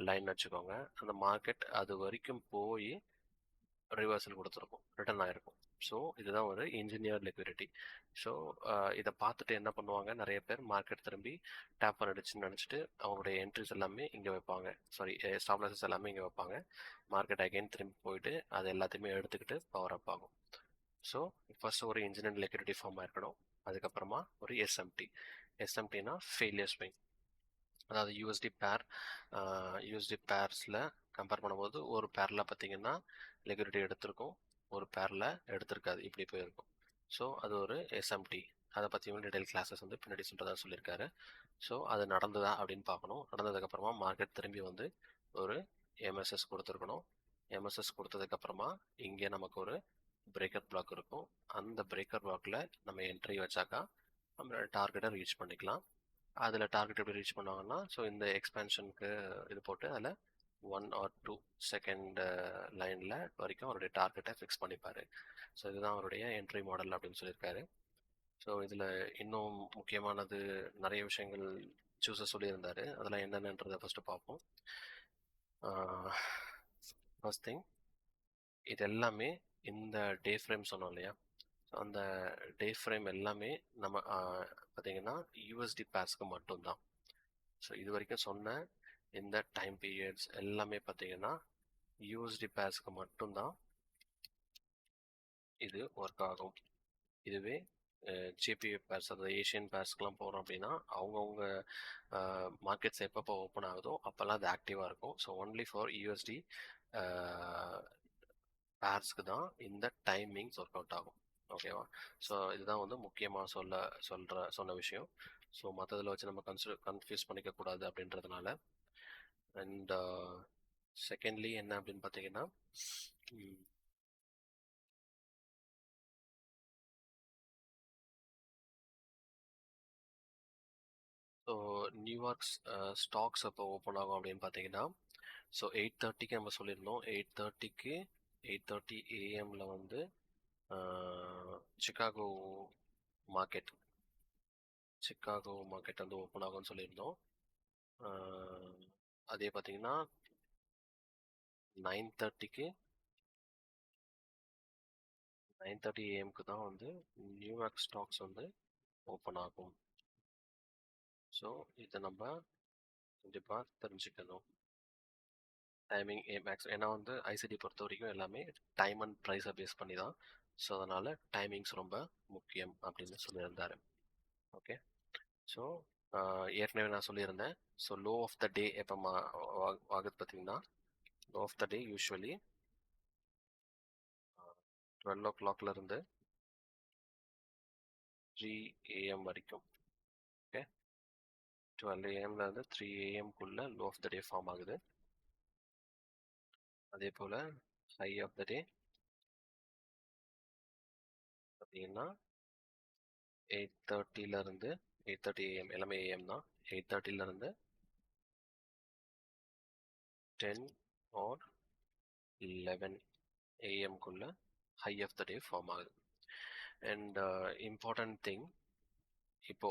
லைன் வச்சுக்கோங்க. அந்த மார்க்கெட் அது வரைக்கும் போய் ரிவர்சல் கொடுத்துருக்கும், ரிட்டர்ன் ஆகிருக்கும். ஸோ இதுதான் ஒரு இன்ஜினியர் லிக்விடிட்டி. ஸோ இதை பார்த்துட்டு என்ன பண்ணுவாங்க, நிறைய பேர் மார்க்கெட் திரும்பி டேப் பண்ணிடுச்சுன்னு நினச்சிட்டு அவங்களுடைய என்ட்ரிஸ் எல்லாமே இங்கே வைப்பாங்க, சாரி ஸ்டாப் லாஸஸ் எல்லாமே இங்கே வைப்பாங்க. மார்க்கெட் அகைன் திரும்பி போயிட்டு அது எல்லாத்தையுமே எடுத்துக்கிட்டு பவர் அப் ஆகும். ஸோ ஃபர்ஸ்ட் ஒரு இன்ஜினியர் லிக்விடிட்டி ஃபார்ம் ஆயிருக்கணும். அதுக்கப்புறமா ஒரு எஸ்எம்டினா ஃபெயிலியர் ஸ்விங். அதாவது யூஎஸ்டி பேர்ஸில் கம்பேர் பண்ணும்போது ஒரு பேரில் பார்த்தீங்கன்னா லிக்விடிட்டி எடுத்திருக்கும், ஒரு பேரில் எடுத்திருக்காது, இப்படி போயிருக்கும். ஸோ அது ஒரு எஸ்எம்டி. அதை பற்றியும் டீடைல் கிளாஸஸ் வந்து பின்னாடி சொல்கிறதா சொல்லியிருக்காரு. ஸோ அது நடந்ததா அப்படின்னு பார்க்கணும். நடந்ததுக்கப்புறமா மார்க்கெட் திரும்பி வந்து ஒரு எம்எஸ்எஸ் கொடுத்துருக்கணும். எம்எஸ்எஸ் கொடுத்ததுக்கப்புறமா இங்கே நமக்கு ஒரு பிரேக்கர் பிளாக் இருக்கும். அந்த பிரேக்கர் பிளாக்ல நம்ம என்ட்ரி வச்சாக்கா நம்ம டார்கெட்டை ரீச் பண்ணிக்கலாம். அதில் டார்கெட் எப்படி ரீச் பண்ணுவாங்கன்னா, ஸோ இந்த எக்ஸ்பேன்ஷனுக்கு இது போட்டு அதில் 1 or 2 செகண்ட் லைனில் வரைக்கும் அவருடைய டார்கெட்டை ஃபிக்ஸ் பண்ணிப்பார். ஸோ இதுதான் அவருடைய என்ட்ரி மாடல் அப்படின்னு சொல்லியிருக்காரு. ஸோ இதில் இன்னும் முக்கியமானது நிறைய விஷயங்கள் சூஸை சொல்லியிருந்தாரு. அதெல்லாம் என்னென்னன்றதை ஃபஸ்ட்டு பார்ப்போம். ஃபர்ஸ்ட் திங், இது எல்லாமே இந்த டே ஃப்ரேம் சொன்னோம் இல்லையா, அந்த டே ஃப்ரேம் எல்லாமே நம்ம பார்த்தீங்கன்னா யூஎஸ்டி பேர்ஸ்க்கு மட்டும்தான். ஸோ இது வரைக்கும் சொன்ன இந்த டைம் பீரியட்ஸ் எல்லாமே பார்த்தீங்கன்னா யூஎஸ்டி பேர்ஸ்க்கு மட்டும்தான் இது ஒர்க் ஆகும். இதுவே ஜேபிஏ பேர்ஸ், அதாவது ஏஷியன் பேர்ஸ்க்கெலாம் போகிறோம் அப்படின்னா அவங்கவுங்க மார்க்கெட்ஸ் எப்பப்போ ஓப்பன் ஆகுதோ அப்போல்லாம் அது ஆக்டிவாக இருக்கும். ஸோ ஒன்லி ஃபார் யூஎஸ்டி பேர்ஸ்க்கு தான் இந்த டைமிங்ஸ் ஒர்க் அவுட் ஆகும். ஓகேவா? ஸோ இதுதான் வந்து முக்கியமாக சொன்ன விஷயம். ஸோ மற்றதில் வச்சு நம்ம கன்ஃபியூஸ் பண்ணிக்கக்கூடாது அப்படின்றதுனால. அண்ட் செகண்ட்லி என்ன அப்படின்னு பார்த்தீங்கன்னா, ஸோ நியூயார்க் ஸ்டாக்ஸ் அப்போ ஓப்பன் ஆகும் அப்படின்னு பார்த்தீங்கன்னா, ஸோ 8:30க்கு நம்ம சொல்லியிருந்தோம். 8:30 AM வந்து சிகாகோ மார்க்கெட் வந்து ஓப்பன் ஆகும்னு சொல்லியிருந்தோம். அதே பார்த்தீங்கன்னா 9:30 AM தான் வந்து நியூயார்க் ஸ்டாக்ஸ் வந்து ஓப்பன் ஆகும். ஸோ இதை நம்ம கண்டிப்பாக தெரிஞ்சுக்கணும். டைமிங் மேக்ஸ், ஏன்னா வந்து ஐசிடி பொறுத்த வரைக்கும் எல்லாமே டைம் அண்ட் ப்ரைஸை பேஸ் பண்ணி தான். ஸோ அதனால் டைமிங்ஸ் ரொம்ப முக்கியம் அப்படின்னு சொல்லியிருந்தாரு. ஓகே, ஸோ ஏற்கனவே நான் சொல்லியிருந்தேன். So low of the day எப்போ ஆகுது பார்த்தீங்கன்னா, low of the day usually 12 o'clockலேருந்து 3 AM வரைக்கும். ஓகே, 12 AM-லேருந்து 3 AM-குள்ளே low of the day form ஆகுது. அதே போல் ஹை ஆஃப் த டே பார்த்தீங்கன்னா 8:30 AM, எல்லாமே AM தான். 8:30 10 or 11 AM-குள்ள high of the day form ஆகுது. அண்ட் இம்பார்ட்டன்ட் திங், இப்போ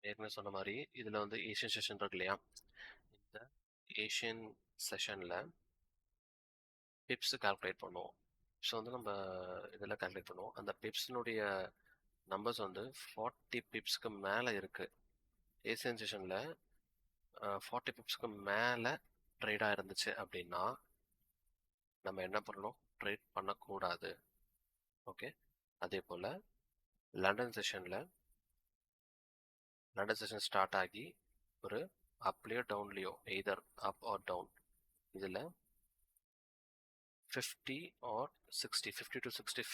ஏற்கனவே சொன்ன மாதிரி இதில் வந்து ஏஷியன் செஷன் இருக்கு இல்லையா, இந்த ஏஷியன் செஷனில் பிப்ஸ் கால்குலேட் பண்ணுவோம். ஸோ வந்து நம்ம இதில் கால்குலேட் பண்ணுவோம். அந்த பிப்ஸினுடைய நம்பர்ஸ் வந்து 40 பிப்ஸ்க்கு மேலே இருக்குது. ஏசியன் செஷனில் 40 பிப்ஸ்க்கு மேலே ட்ரேடாக இருந்துச்சு அப்படின்னா நம்ம என்ன பண்ணணும், ட்ரேட் பண்ணக்கூடாது. ஓகே, அதே போல் லண்டன் செஷன் ஸ்டார்ட் ஆகி ஒரு அப்லேயோ டவுன்லேயோ, எய்தர் அப் ஆர் டவுன், இதில் 50 or 60, 50 to 60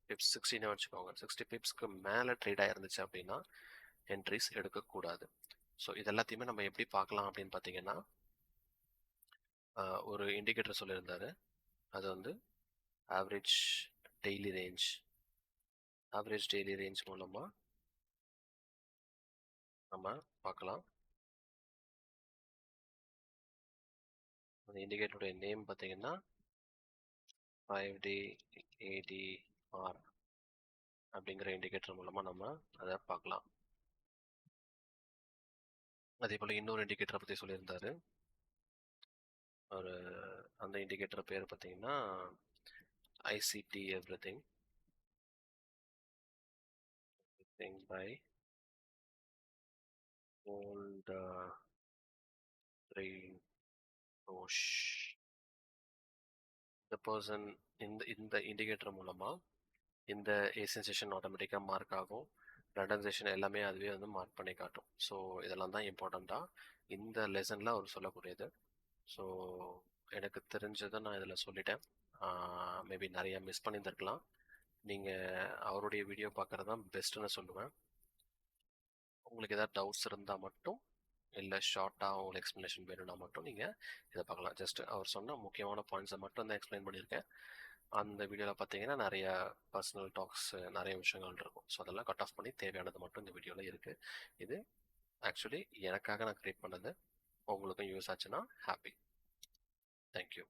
பிப்ஸ், 60 வச்சுக்கோங்க, 60 பிப்ஸ்க்கு மேலே ட்ரேட் ஆயிருந்துச்சு அப்படின்னா என்ட்ரிஸ் எடுக்கக்கூடாது. ஸோ இது எல்லாத்தையுமே நம்ம எப்படி பார்க்கலாம் அப்படின்னு பார்த்தீங்கன்னா, ஒரு இண்டிகேட்டர் சொல்லியிருந்தாரு. அது வந்து ஆவரேஜ் டெய்லி ரேஞ்ச் மூலமாக நம்ம பார்க்கலாம். அந்த இண்டிகேட்டருடைய நேம் பார்த்தீங்கன்னா 5-day ADR அப்படிங்கிற இண்டிகேட்டர் மூலமாக நம்ம அதை பார்க்கலாம். அதே போல் இன்னொரு இண்டிகேட்டரை பற்றி சொல்லியிருந்தாரு. அந்த இண்டிகேட்டர் பேர் பார்த்தீங்கன்னா ICT everything by old brain Roche. The person இந்த இண்டிகேட்டர் மூலமா இந்த ஏசியன் செஷன் ஆட்டோமேட்டிக்காக மார்க் ஆகும். ரெண்டரைசேஷன் எல்லாமே அதுவே வந்து மார்க் பண்ணி காட்டும். ஸோ இதெல்லாம் தான் இம்பார்ட்டண்ட்டாக இந்த லெசனில் அவர் சொல்லக்கூடியது. ஸோ எனக்கு தெரிஞ்சதை நான் இதில் சொல்லிட்டேன். மேபி நிறைய மிஸ் பண்ணியிருந்திருக்கலாம். நீங்கள் அவருடைய வீடியோ பார்க்குறது தான் பெஸ்ட்டுன்னு சொல்லுவேன். உங்களுக்கு எதாவது டவுட்ஸ் இருந்தால் மட்டும், இல்லை ஷார்ட்டாக உங்களுக்கு எக்ஸ்ப்ளனேஷன் வேணும்னா மட்டும் நீங்கள் இதை பார்க்கலாம். ஜஸ்ட் அவர் சொன்ன முக்கியமான பாயிண்ட்ஸை மட்டும் தான் எக்ஸ்பிளைன் பண்ணியிருக்கேன். அந்த வீடியோவில் பார்த்தீங்கன்னா நிறைய பர்சனல் டாக்ஸ் நிறைய விஷயங்கள் இருக்கும். ஸோ அதெல்லாம் கட் ஆஃப் பண்ணி தேவையானது மட்டும் இந்த வீடியோவில் இருக்குது. இது ஆக்சுவலி எனக்காக நான் க்ரியேட் பண்ணது. உங்களுக்கும் யூஸ் ஆச்சுன்னா ஹாப்பி. தேங்க்யூ.